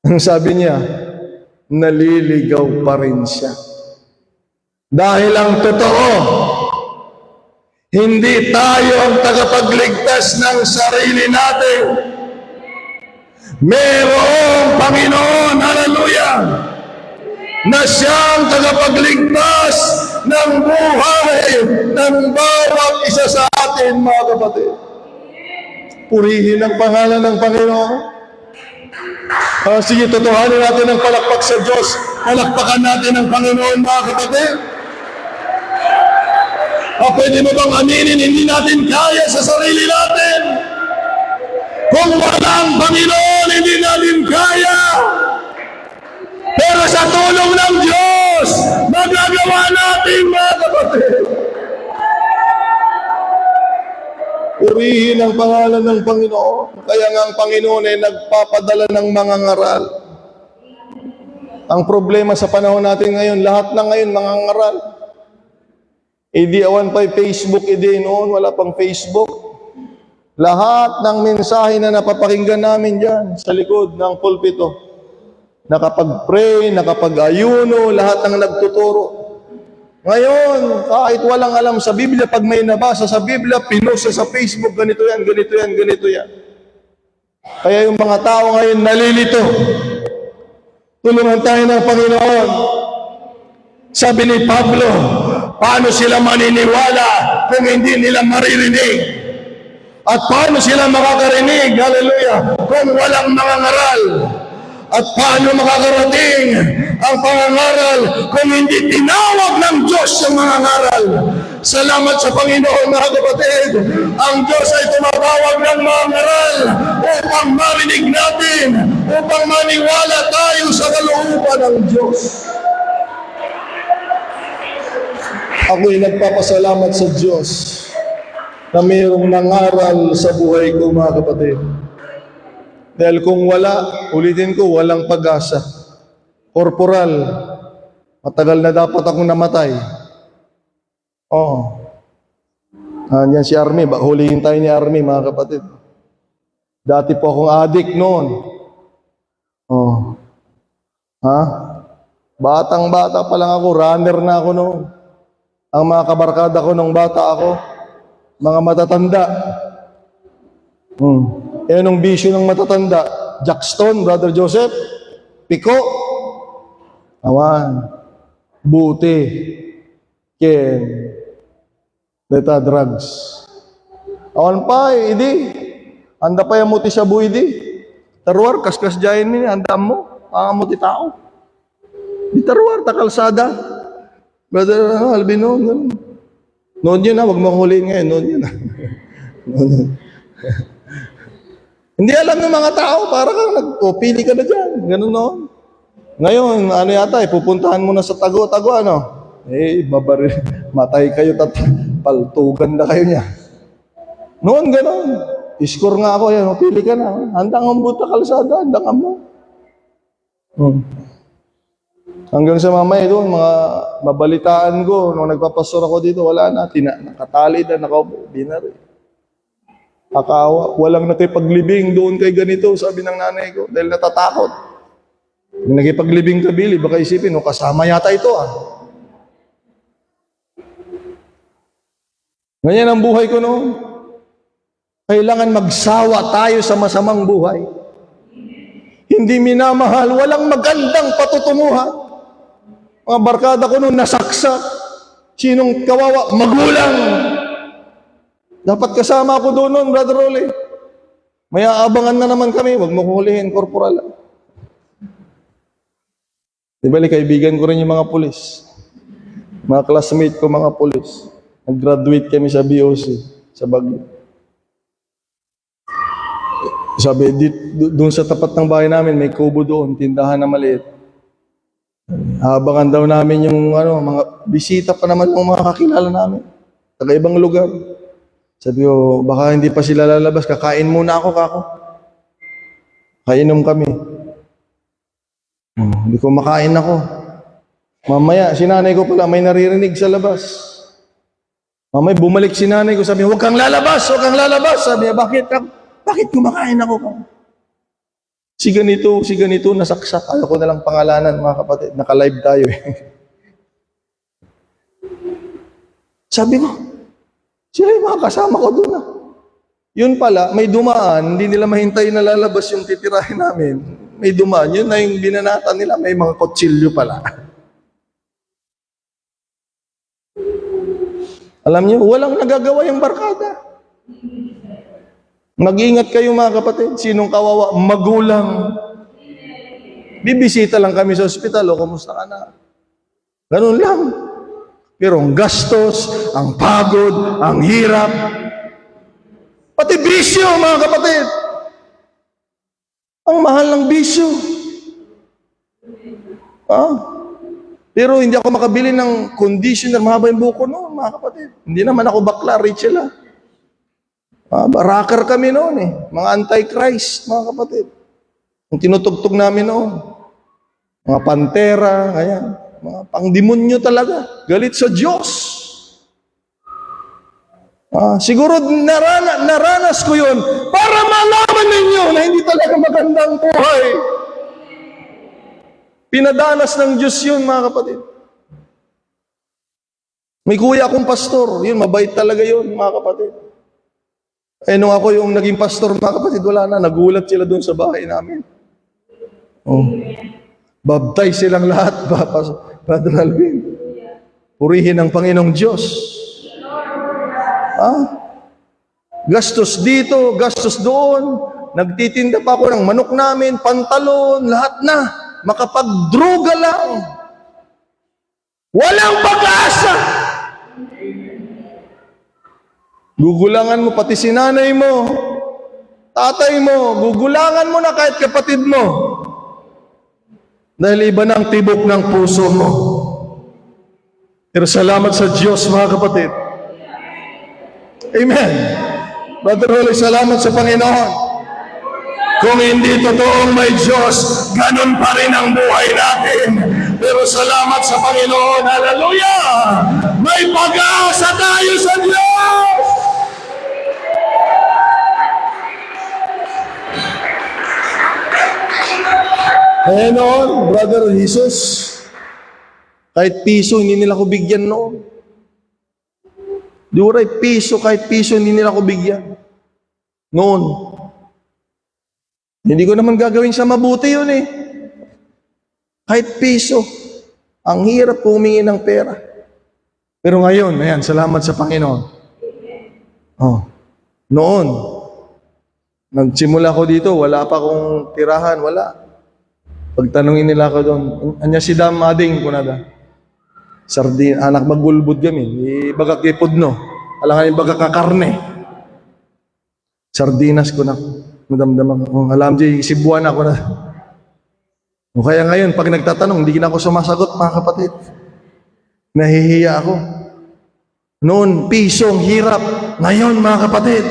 ang sabi niya, naliligaw pa rin siya. Dahil ang totoo, hindi tayo ang tagapagligtas ng sarili natin. Merong Panginoon, hallelujah, na siyang tagapagligtas ng buhay ng bawat isa sa atin, mga kapatid. Purihin ang pangalan ng Panginoon. Sige, totohanin natin ang palakpak sa Diyos. Palakpakan natin ang Panginoon, mga kapatid. Pwede mo bang aminin, hindi natin kaya sa sarili natin? Kung walang Panginoon, hindi natin kaya. Pero sa tulong ng Diyos, magagawa natin, mga kapatid. Purihin ang pangalan ng Panginoon. Kaya nga ang Panginoon ay nagpapadala ng mga ngaral. Ang problema sa panahon natin ngayon, lahat na ngayon mga ngaral. Idi awan pa Facebook, idi noon, wala pang Facebook. Lahat ng mensahe na napapakinggan namin dyan sa likod ng pulpito, nakapag-pray, nakapag-ayuno, lahat ng nagtuturo. Ngayon, kahit walang alam sa Biblia, pag may nabasa sa Biblia, pinost sa Facebook, ganito yan, ganito yan, ganito yan. Kaya yung mga tao ngayon nalilito. Tulungan tayo ng Panginoon. Sabi ni Pablo, paano sila maniniwala kung hindi nila maririnig? At paano sila makakarinig, hallelujah, kung walang mga ngaral? At paano makakarating ang pangangaral kung hindi tinawag ng Diyos yung mga ngaral? Salamat sa Panginoon, mga kapatid. Ang Diyos ay tumatawag ng mga ngaral upang marinig natin, upang maniwala tayo sa kalooban ng Diyos. Ako'y nagpapasalamat sa Diyos na mayroong nangaral sa buhay ko, mga kapatid. Dahil kung wala, ulitin ko, walang pag-asa. Corporal, matagal na dapat akong namatay. Yan si Army, hulihin tayo ni Army, mga kapatid. Dati po akong addict noon. Batang-bata pa lang ako, runner na ako noon. Ang mga kabarkada ko nung bata ako, mga matatanda. Anong bisyo ng matatanda? Jackstone, Brother Joseph, Piko, awan, buti, ken, data drugs. Awan pa, idi, anda pa yung muti sa buidi. Tarwar, kaskas jayan ni, anda mo, muti tao. Di tarwar, takalsada. Brother, Albino, noon yun wag mong huliin ngayon, noon yun Hindi alam ng mga tao, para kang pili ka na dyan. Ganun noon. Ngayon, yata, pupuntahan mo na sa tago-tago, babaril, matay kayo, paltugan na kayo niya. Noon, ganun. Iskor nga ako, pili ka na. Handang ang buta kalsada, handang ang mo. Hanggang sa mamaya doon, mga mabalitaan ko, nung nagpapastor ako dito, wala na, nakatali na, nakaupo, binari. Akawa, walang nakipaglibing doon kay ganito, sabi ng nanay ko, dahil natatakot. Yung nakipaglibing kabili, baka isipin, kasama yata ito Ganyan ang buhay ko noon. Kailangan magsawa tayo sa masamang buhay. Hindi minamahal, walang magandang patutunguhan. Mga barkada ko noon nasaksak. Sinong kawawa? Magulang. Dapat kasama ako doon noon, Brother Rolly. May aabangan na naman kami, wag mo hulihin, korporal. Di bali, kaibigan ko rin yung mga pulis. Mga classmate ko, mga pulis. Nag-graduate kami sa BOC, sa Baguio. Sabi, doon sa tapat ng bahay namin, may kubo doon, tindahan na maliit. Abangan daw namin yung mga bisita pa naman ng mga kakilala namin. Taga ibang lugar. Sabi ko, baka hindi pa sila lalabas, kakain muna ako, kako. Kainom kami. Hindi ko makain ako. Mamaya, si nanay ko pala, may naririnig sa labas. Mamaya, bumalik si nanay ko, sabi, huwag kang lalabas, huwag kang lalabas. Sabi niya, bakit kumakain ako? Si ganito, nasaksak. Ayaw ko nalang pangalanan, mga kapatid. Naka-live tayo eh. Sabi mo, sila yung mga kasama ko doon ah. Yun pala, may dumaan, hindi nila mahintay na lalabas yung titirahin namin. May dumaan, yun na yung binanatan nila, may mga kutsilyo pala. Alam niyo, walang nagagawa yung barkada. Mag-ingat kayo mga kapatid, sinong kawawa? Magulang. Bibisita lang kami sa ospital, o kumusta ka na? Ganun lang. Pero ang gastos, ang pagod, ang hirap, pati bisyo mga kapatid. Ang mahal ng bisyo. Pero hindi ako makabili ng conditioner, mahaba yung buko noon mga kapatid. Hindi naman ako bakla, Rachel ah. Rocker kami noon eh. Mga anti-Christ, mga kapatid. Ang tinutugtog namin noon. Mga pantera, ayan. Mga pangdemonyo talaga. Galit sa Diyos. Siguro naranas ko yun para malaman ninyo na hindi talaga magandang buhay. Pinadanas ng Diyos yun, mga kapatid. May kuya akong pastor. Yun, mabait talaga yun, mga kapatid. Nung ako yung naging pastor, mga kapatid, wala na. Nagulat sila doon sa bahay namin. Baptize silang lahat, Brother Alvin. Purihin ang Panginoong Diyos. Gastos dito, gastos doon. Nagtitinda pa ako ng manok namin, pantalon, lahat na. Makapagdruga lang. Walang pag-asa. Gugulangan mo pati si nanay mo, tatay mo, gugulangan mo na kahit kapatid mo. Dahil iba na ang tibok ng puso mo. Pero salamat sa Diyos, mga kapatid. Amen. Brother Rolly, salamat sa Panginoon. Kung hindi totoong may Diyos, ganun pa rin ang buhay natin. Pero salamat sa Panginoon. Hallelujah! May pag-asa tayo sa Diyos! Eh noon, Brother Jesus, kahit piso, hindi nila ko bigyan noon. Di ba piso, kahit piso, hindi nila ko bigyan. Noon. Hindi ko naman gagawin sa mabuti yun eh. Kahit piso. Ang hirap humingi ng pera. Pero ngayon, ayan, salamat sa Panginoon. Noon, nagsimula ko dito, wala pa akong tirahan, wala. Pagtanungin nila ako doon, anya si Dam Ading ko na da. Sardin, anak magbulbud kami. Ibagak ipod no. Alangan yung bagak kakarne. Sardinas ko na. Madamdamang. Alam di, Sibuan ako na. Kaya ngayon, pag nagtatanong, hindi na ako sumasagot, mga kapatid. Nahihiya ako. Noon, pisong hirap. Ngayon, mga kapatid,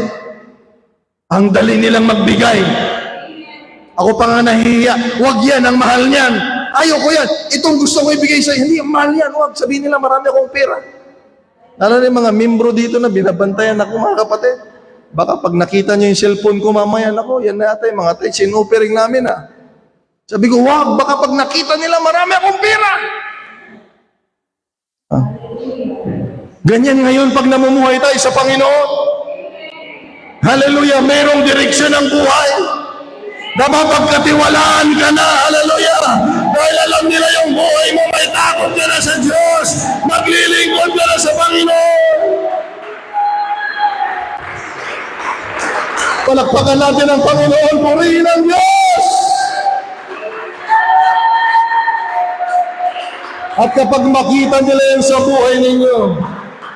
ang dali nilang magbigay. Ako pa nga nahihiya. Huwag yan, ang mahal niyan. Ayoko yan. Itong gusto ko ibigay sa'yo. Hindi, ang mahal yan. Huwag. Sabihin nila, marami akong pera. Ano na yung mga membro dito na binabantayan ako, mga kapatid? Baka pag nakita nyo yung cellphone ko mamaya, ako, yan na ata yung mga tayo, sinupering namin Sabi ko, wag. Baka pag nakita nila, marami akong pera. Ganyan ngayon pag namumuhay tayo sa Panginoon. Hallelujah, merong direksyon ng buhay. Napapagkatiwalaan ka na, hallelujah. Dahil alam nila yung buhay mo, may takot ka na sa Diyos. Maglilingkod ka na sa Panginoon. Palakpakan natin ang Panginoon, purihin ang Diyos. At kapag makita nila yan sa buhay ninyo,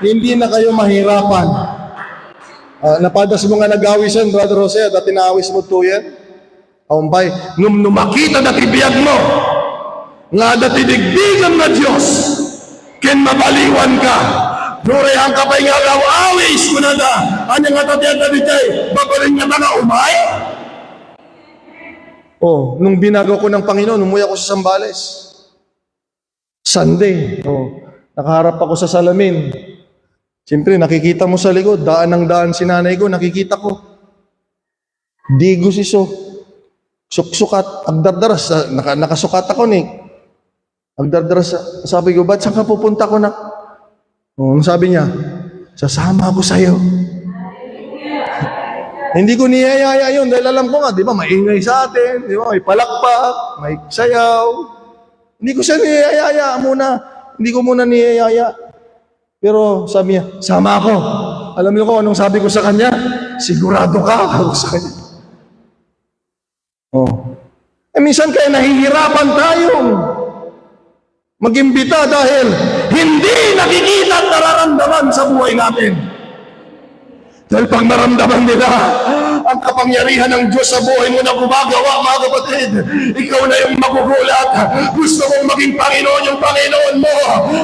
hindi na kayo mahirapan. Napadas mo nga nag-awis yan, Brother Jose, at tinaawis mo to yan. Aumpay, nung makita na tibiyag mo, nga dati digdigan na Diyos, ken mabaliwan ka, durehan ka pa'y nga daw awis mo na da, anya nga tatiyag na ditay, babaling nga na umay? Nung binago ko ng Panginoon, umuwi ako sa Sambales. Sunday, nakaharap ako sa salamin. Siyempre, nakikita mo sa likod, daan ng daan si nanay ko, nakikita ko. Digo siso. Suksukat, agdardaras, nakasukat ako ni. Agdardaras, sabi ko, ba't saan ka pupunta ko na? Sabi niya, sasama ako sa'yo. Hindi ko niyayaya yun, dahil alam ko nga, di ba, maingay sa atin, di ba, may palakpak, may sayaw. Hindi ko siya niyayaya muna, hindi ko muna niyayaya. Pero sabi niya, sama ako. Alam niyo ko, anong sabi ko sa kanya? Sigurado ka, ako sa kanya. Minsan kaya nahihirapan tayong mag-imbita dahil hindi nakikita at nararamdaman sa buhay natin. Dahil pag naramdaman nila ang kapangyarihan ng Diyos sa buhay mo na gumagawa, mga kapatid, ikaw na yung magugulat. Gusto mong maging Panginoon yung Panginoon mo.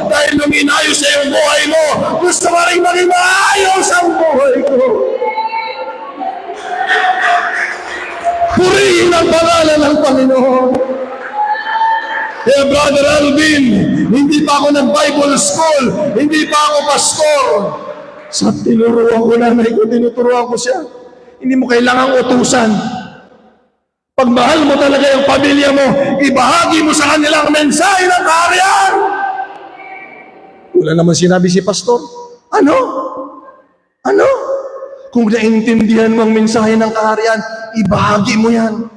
Dahil nung inayos sa yung buhay mo, gusto mo rin maging maayos ang buhay ko. Purihin ang pangalan ng Panginoon. Kaya Brother Alvin, hindi pa ako nag-Bible school, hindi pa ako pastor. Sa tinuruan ko nanay ko, tinuturuan ko siya. Hindi mo kailangang utusan. Pag mahal mo talaga yung pamilya mo, ibahagi mo sa kanila ang mensahe ng kaharian. Wala naman sinabi si pastor. Ano? Kung naintindihan mo ang mensahe ng kaharian, ibahagi mo yan.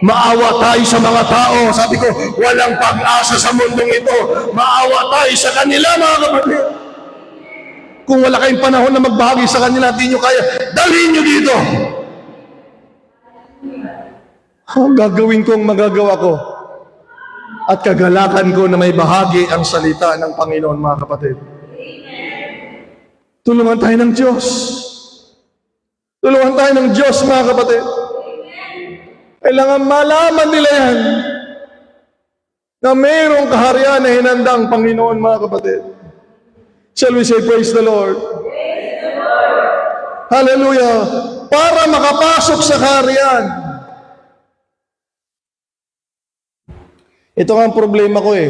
Maawa tayo sa mga tao. Sabi ko, walang pag-asa sa mundong ito. Maawa tayo sa kanila, mga kapatid. Kung wala kayong panahon na magbahagi sa kanila, hindi nyo kaya, dalhin nyo dito. Gagawin ko ang magagawa ko. At kagalakan ko na may bahagi ang salita ng Panginoon, mga kapatid. Tulungan tayo ng Diyos. Tulungan tayo ng Diyos, mga kapatid. Kailangan malaman nila yan na mayroong kaharian na hinandang Panginoon, mga kapatid. Shall we say, praise the Lord? Praise the Lord. Hallelujah. Para makapasok sa kaharian. Ito nga ang problema ko eh.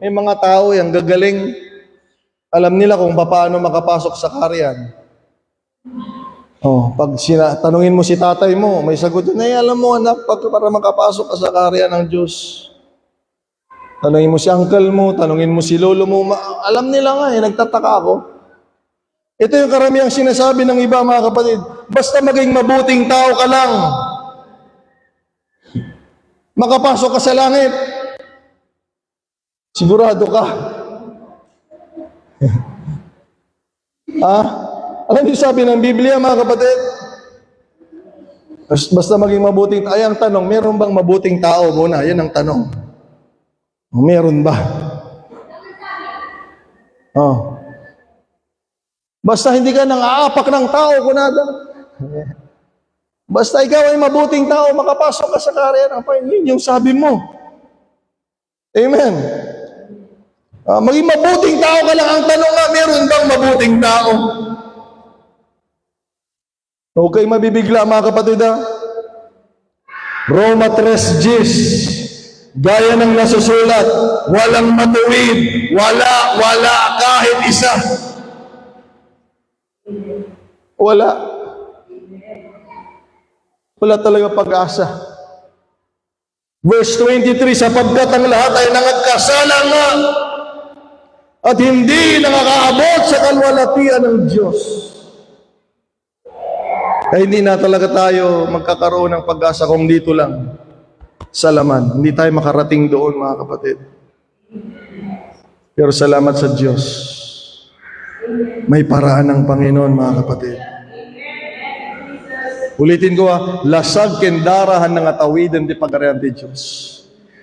May mga tao yung gagaling. Alam nila kung paano makapasok sa kaharian. Pag tanungin mo si tatay mo, may sagot yun, alam mo anak, para makapasok ka sa kaharian ng Diyos. Tanungin mo si uncle mo, tanungin mo si lolo mo, alam nila nga nagtataka ako. Ito yung karamihang sinasabi ng iba, mga kapatid, basta maging mabuting tao ka lang, makapasok ka sa langit. Sigurado ka. Alam niyo sabi ng Biblia, mga kapatid? Basta maging mabuting tao. Ay, ang tanong, meron bang mabuting tao muna? Yan ang tanong. Meron ba? Basta hindi ka nang aapak ng tao, kunada. Basta ikaw ay mabuting tao, makapasok ka sa kaharian ng Panginoon. Yung sabi mo. Amen. Maging mabuting tao ka lang. Ang tanong nga, meron bang mabuting tao? Okay, mabibigla, mga kapatid. Roma 3:10. Gaya ng nasusulat, walang matuwid, wala kahit isa. Wala talaga pag-asa. Verse 23, sapagkat ang lahat ay nangagkasala nga at hindi nakakaabot sa kalwalhatian ng Diyos. Kaya hindi na talaga tayo magkakaroon ng pag-asa kung dito lang sa laman. Hindi tayo makarating doon, mga kapatid. Pero salamat sa Diyos. May paraan ng Panginoon, mga kapatid. Ulitin ko lasag kendarahan ng atawidan di pagarian di Diyos.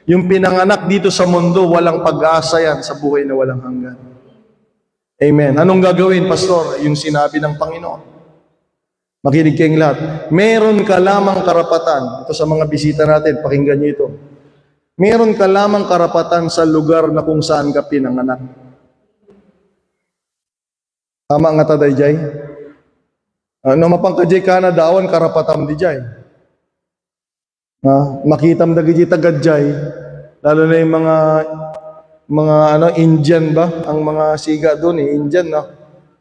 Yung pinanganak dito sa mundo, walang pag-asa yan sa buhay na walang hanggan. Amen. Anong gagawin, Pastor? Yung sinabi ng Panginoon. Makinig kayong lahat. Meron ka lamang karapatan. Ito sa mga bisita natin, pakinggan niyo ito. Meron ka lamang karapatan sa lugar na kung saan ka pinanganak. Tama nga taday, Jay? No mapangkajay ka na dawan, karapatam di Jay. Makitam da gijay tagadjay, lalo na yung mga Indian ba? Ang mga siga doon Indian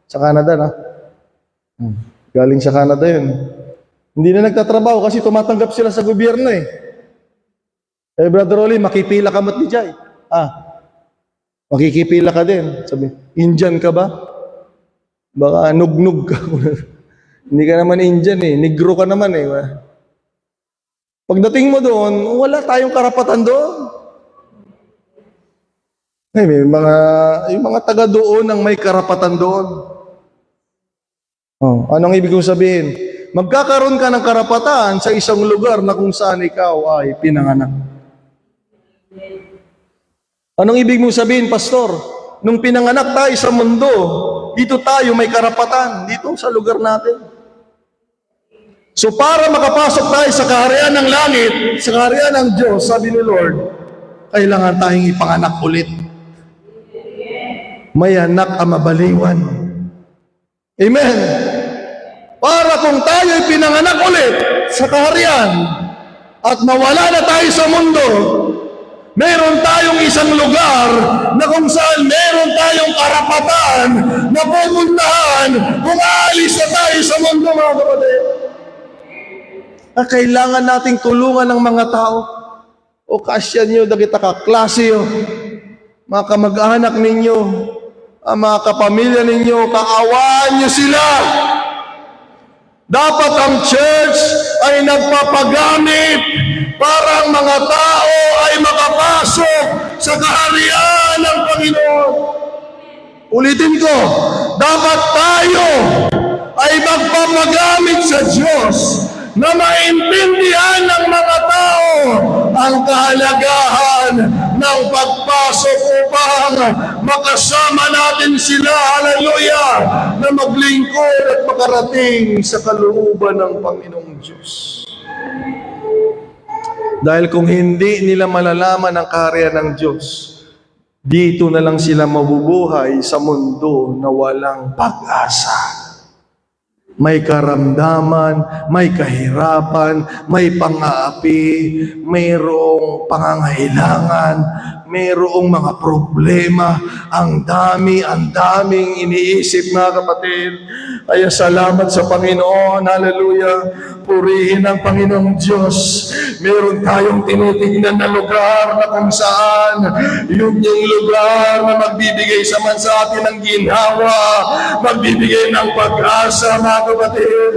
sa Canada Galing sa Canada yun. Hindi na nagtatrabaho kasi tumatanggap sila sa gobyerno Brother Oli, makipila ka mat ni Jay. Makikipila ka din. Sabi, Indian ka ba? Baka nugnog ka. Hindi ka naman Indian negro ka naman Pagdating mo doon, wala tayong karapatan doon. May yung mga taga doon ang may karapatan doon. Anong ibig kong sabihin? Magkakaroon ka ng karapatan sa isang lugar na kung saan ikaw ay pinanganak. Anong ibig mong sabihin, Pastor? Nung pinanganak tayo sa mundo, dito tayo may karapatan, dito sa lugar natin. So para makapasok tayo sa kaharian ng langit, sa kaharian ng Diyos, sabi ni Lord, kailangan tayong ipanganak ulit. May anak ang mabaliwan. Amen. Para kung tayo'y pinanganak ulit sa kaharian at mawala na tayo sa mundo, meron tayong isang lugar na kung saan meron tayong karapatan na pupuntahan kung aalis na tayo sa mundo, mga kapatid. Kailangan nating tulungan ng mga tao. O kasya niyo, dagita ka, klase yo, mga kamag-anak ninyo, mga kapamilya ninyo, kaawaan niyo sila. Dapat ang church ay nagpapagamit para ang mga tao ay makapasok sa kaharian ng Panginoon. Ulitin ko, dapat tayo ay magpapagamit sa Diyos na maintindihan ng mga tao ang kahalagahan ng pagpasok upang makasama natin sila, hallelujah, na maglingkod at makarating sa kalooban ng Panginoong Diyos. Dahil kung hindi nila malalaman ang kaharian ng Diyos, dito na lang sila mabubuhay sa mundo na walang pag-asa. May karamdaman, may kahirapan, may pang-aapi, mayroong pangangailangan, mayroong mga problema. Ang daming iniisip, mga kapatid. Kaya salamat sa Panginoon, hallelujah. Purihin ang Panginoong Diyos. Meron tayong tinitingnan na lugar na kung saan yung lugar na magbibigay sa atin ng ginhawa, magbibigay ng pag-asa, mga kapatid.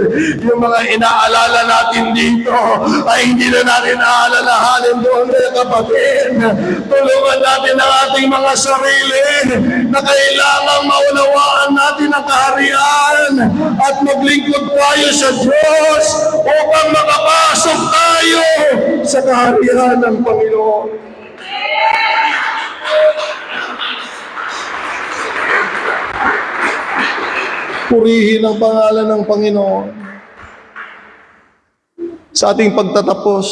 Yung mga inaalala natin dito ay hindi na natin aalalahanin doon, mga kapatid. Tulungan natin ang ating mga sarili na kailangang maunawaan natin ang kaharian at maglingkod tayo sa Diyos upang makapasok tayo sa kaharian ng Panginoon. Purihin ang pangalan ng Panginoon. Sa ating pagtatapos,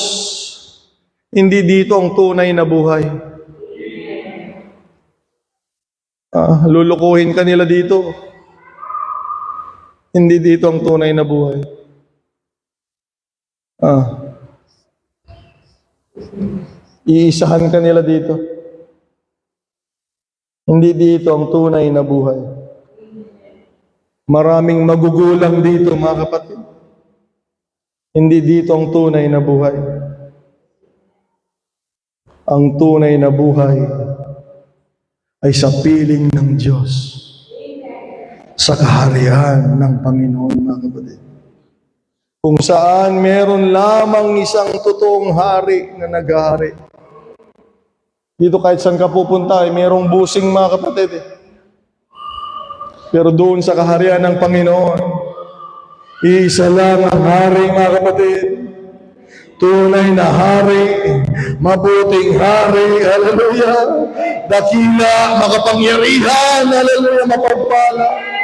hindi dito ang tunay na buhay. Lulukuhin ka nila dito. Hindi dito ang tunay na buhay. Iisahan ka nila dito. Hindi dito ang tunay na buhay. Maraming magugulang dito, mga kapatid. Hindi dito ang tunay na buhay. Ang tunay na buhay ay sa piling ng Diyos, sa kaharian ng Panginoon, mga kapatid. kung saan meron lamang isang totoong hari na naghahari. Dito kahit saan ka pupunta, merong busing mga kapatid. Pero doon sa kaharian ng Panginoon, isa lang ang hari mga kapatid. Tunay na hari, mabuting hari, hallelujah. Dakila, makapangyarihan, hallelujah, mapagpala.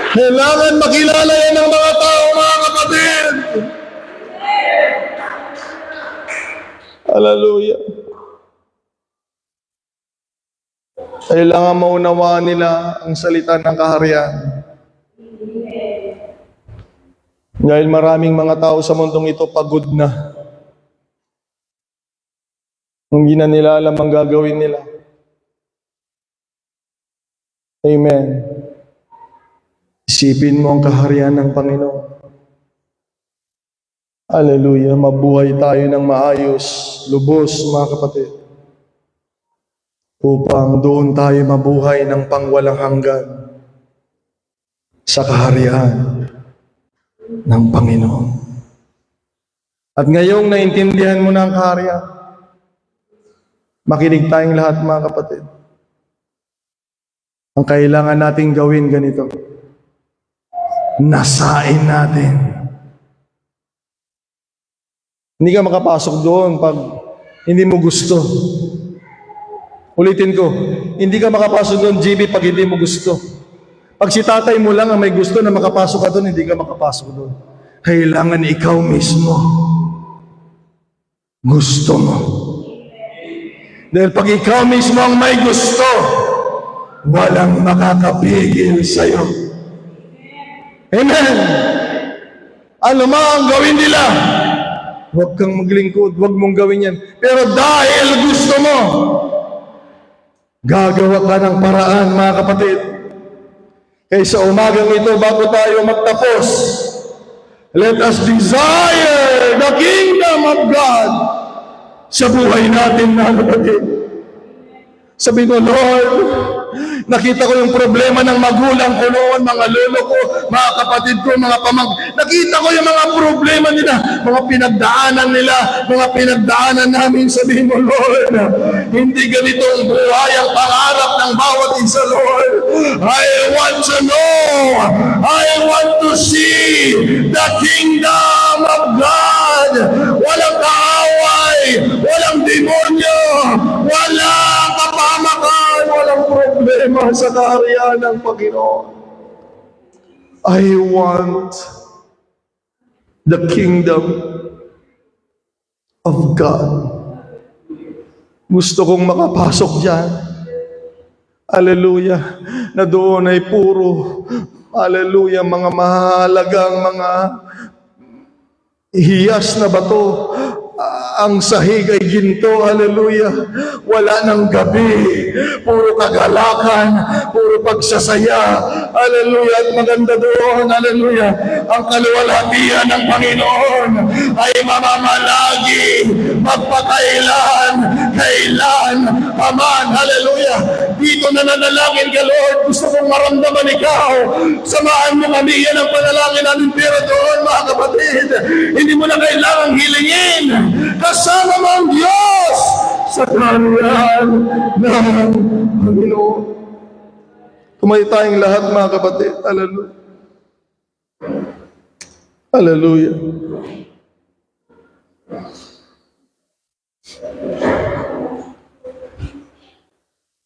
Kailangan makilala yan ng mga tao, mga kapatid. Hallelujah. Kailangan maunawaan nila ang salita ng kaharian. Dahil maraming mga tao sa mundong ito pagod na. Hindi na nila alam ang gagawin nila. Amen. Isipin mo ang kaharian ng Panginoon. Hallelujah. Mabuhay tayo ng maayos, lubos, mga kapatid. Upang doon tayo mabuhay ng pangwalang hanggan sa kaharian ng Panginoon. At ngayong naintindihan mo na ang kaharian, makinig tayong lahat, mga kapatid. Ang kailangan nating gawin ganito. Nasain natin. Hindi ka makapasok doon pag hindi mo gusto. Ulitin ko, hindi ka makapasok doon, GB, pag hindi mo gusto. Pag si tatay mo lang ang may gusto na makapasok ka doon, hindi ka makapasok doon. Kailangan ikaw mismo. Gusto mo. Dahil pag ikaw mismo ang may gusto, walang makakapigil sa'yo. Amen! Ano man ang gawin nila, huwag kang maglingkod, huwag mong gawin yan. Pero dahil gusto mo, gagawa ka ng paraan, mga kapatid. Kaya sa umagang ito, bago tayo magtapos, let us desire the kingdom of God sa buhay natin, mga kapatid. Sabi mo, Lord, nakita ko yung problema ng magulang ko noon, mga lolo ko, mga kapatid ko, mga nakita ko yung mga problema nila, mga pinagdaanan namin. Sabihin mo, Lord, hindi ganito ang buhay, ang pangarap ng bawat isa, Lord. I want to know, I want to see the kingdom of God. Walang kaaway, walang demonyo, walang kapamakan, walang problema sa kaharian ng Panginoon. I want the kingdom of God. Gusto kong makapasok dyan. Hallelujah. Na doon ay puro, hallelujah, mga mahalagang mga hiyas na bato. Ang sahig ay ginto, hallelujah. Wala ng gabi, puro kagalakan, puro pagsasaya, hallelujah. At maganda doon, hallelujah. Ang kaluwalhatian ng Panginoon ay mamamalagi, magpakailan, kailan, paman, hallelujah. Dito na nanalangin ka, Lord. Gusto kong maramdaman ikaw. Samahan mo kami, yan ang panalangin namin. Pero doon, mga kapatid, hindi mo na kailangang hilingin. Kasama mo ang Diyos sa kaharian ng Panginoon. Tumayo tayong lahat, mga kapatid. Hallelujah. Hallelujah.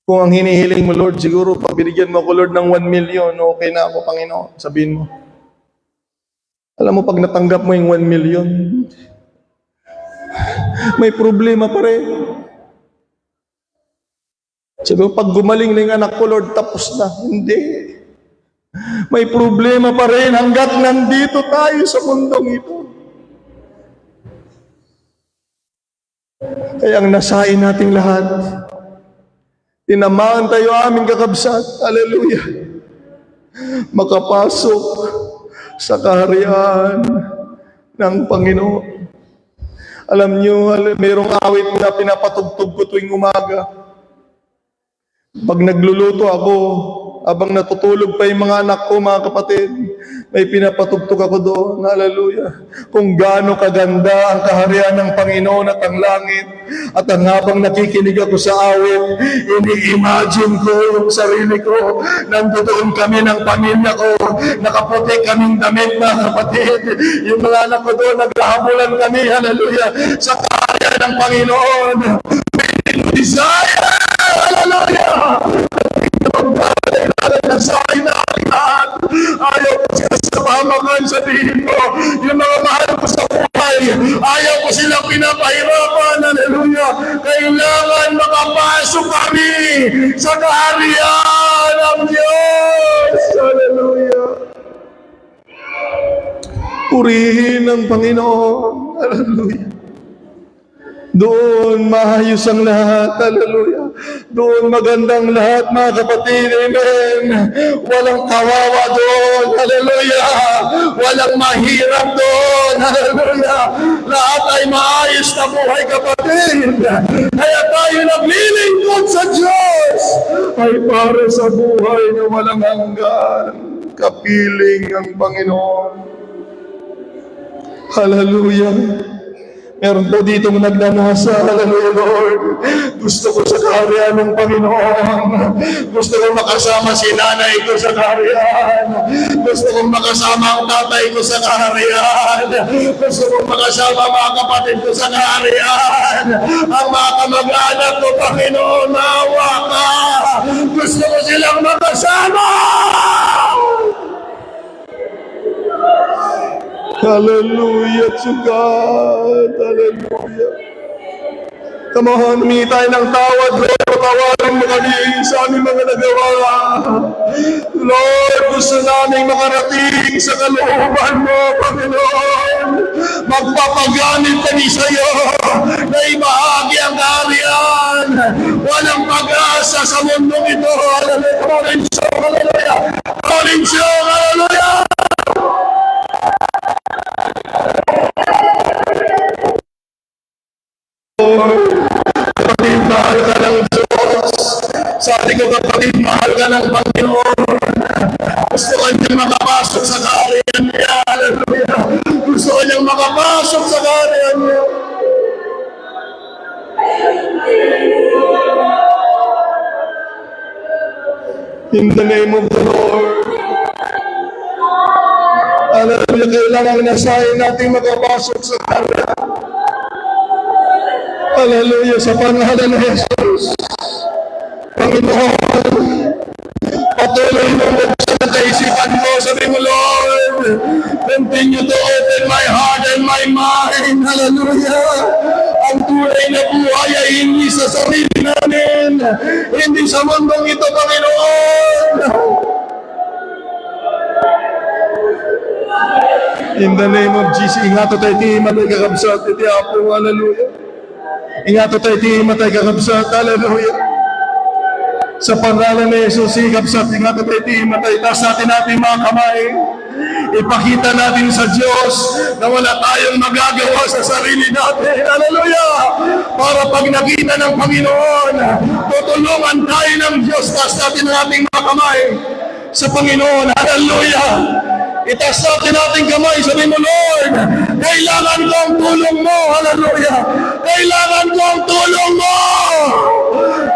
Kung ang hinihiling mo, Lord, siguro pag binigyan mo ako, Lord, ng 1 million, okay na ako, Panginoon. Sabihin mo. Alam mo, pag natanggap mo yung 1 million, may problema pa rin. Sabi mo, pag gumaling na yung anak ko, Lord, tapos na. Hindi. May problema pa rin hanggat nandito tayo sa mundong ito. Kaya ang nasain nating lahat, tinamaan tayo aming kakabsat, hallelujah, makapasok sa kaharian ng Panginoon. Alam nyo, mayroong awit na pinapatugtog ko tuwing umaga. Pag nagluluto ako, abang natutulog pa yung mga anak ko, mga kapatid, may pinapatugtog ako doon. Hallelujah. Kung gaano kaganda ang kaharian ng Panginoon at ang langit. At ang habang nakikinig ako sa awit, ini-imagine ko yung sarili ko. Nandoon kami ng pamilya ko. Nakaputi kaming damit, mga kapatid. Yung mga anak ko doon, naghahabulan kami. Hallelujah. Sa kaharian ng Panginoon. Desire! Hallelujah! Nagsakay na ang lahat. Ayaw ko sila sa pamakan, sabihin mo, yung mga mahal ko sa buhay, ayaw ko silang pinapahirapan. Hallelujah! Kailangan makapasok kami sa kaharian ng Diyos. Hallelujah! Purihin ang Panginoon. Hallelujah! Doon maayos ang lahat. Hallelujah. Doon magandang lahat, mga kapatid. Amen. Walang kawawa doon. Hallelujah. Walang mahirap doon. Hallelujah. Lahat ay maayos na buhay, kapatid. Kaya tayo naglilingkod sa Diyos ay para sa buhay na walang hanggan. Kapiling ang Panginoon. Hallelujah. Meron po ditong nagnanasa, hallelujah Lord. Gusto ko sa kaharian ng Panginoon. Gusto ko makasama si nanay ko sa kaharian. Gusto ko makasama ang tatay ko sa kaharian. Gusto ko makasama mga kapatid ko sa kaharian. Ang mga kamag-anak ko, Panginoon, maawa ka. Gusto ko silang makasama. Hallelujah to God. Hallelujah. Come on, humingi tayo ng tawad. Lord, patawarin mo kami sa aming mga nagawa. Lord, gusto namin makarating sa kalooban mo, Panginoon. Magpapaganit kami sa iyo na ibahagi ang kaharian. Walang pag-asa sa mundong ito. Hallelujah. Hallelujah. Hallelujah. Kapatid, mahal ka ng Diyos. Sabi ko, kapatid, mahal ka ng Panginoon. Gusto ka niyang makapasok sa kaharian niya. Hallelujah. Gusto ka niyang makapasok sa kaharian niya. In the name of the Lord. Hallelujah. Kailangan nasahin natin makapasok sa kaharian. Hallelujah, sa pangalan ng Jesus. Panginoon, patuloy mo buksan ang kaisipan mo. Sabi mo, Lord, continue to open my heart and my mind. Hallelujah. Ang tunay na buhay ay hindi sa sarili namin, hindi sa mundong ito, Panginoon. In the name of Jesus, ingato tayo di matay kakabsat, iti apo, hallelujah. Ingato tayo di matay kakabsat, hallelujah. Sa pangalan ni Jesus, kakabsat, ingato tayo di matay, taas natin ating mga kamay. Ipakita natin sa Diyos na wala tayong magagawa sa sarili natin, hallelujah. Para pag nakita ng Panginoon, tutulungan tayo ng Diyos, taas natin ang ating mga kamay sa Panginoon, hallelujah. Itaas natin ating kamay, sabi mo, Lord, kailangan ko ang tulong mo, hallelujah. Kailangan ko ang tulong mo.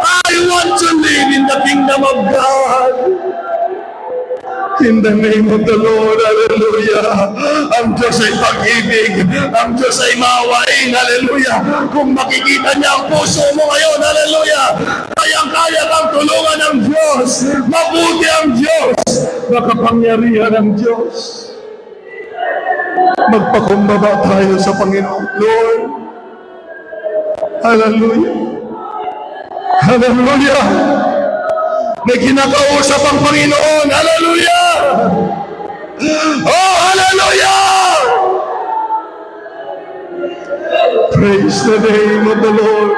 I want to live in the kingdom of God. In the name of the Lord, hallelujah. Ang Diyos ay pag-ibig, ang Diyos ay maawain, hallelujah. Kung makikita niya ang puso mo ngayon, hallelujah, kayang-kaya kang tulungan ng Diyos. Mabuti ang Diyos, makapangyarihan ang Diyos. Magpakumbaba tayo sa Panginoon, Lord. Hallelujah. Hallelujah. May kinakausap ang Panginoon. Hallelujah! Oh, hallelujah! Praise the name of the Lord.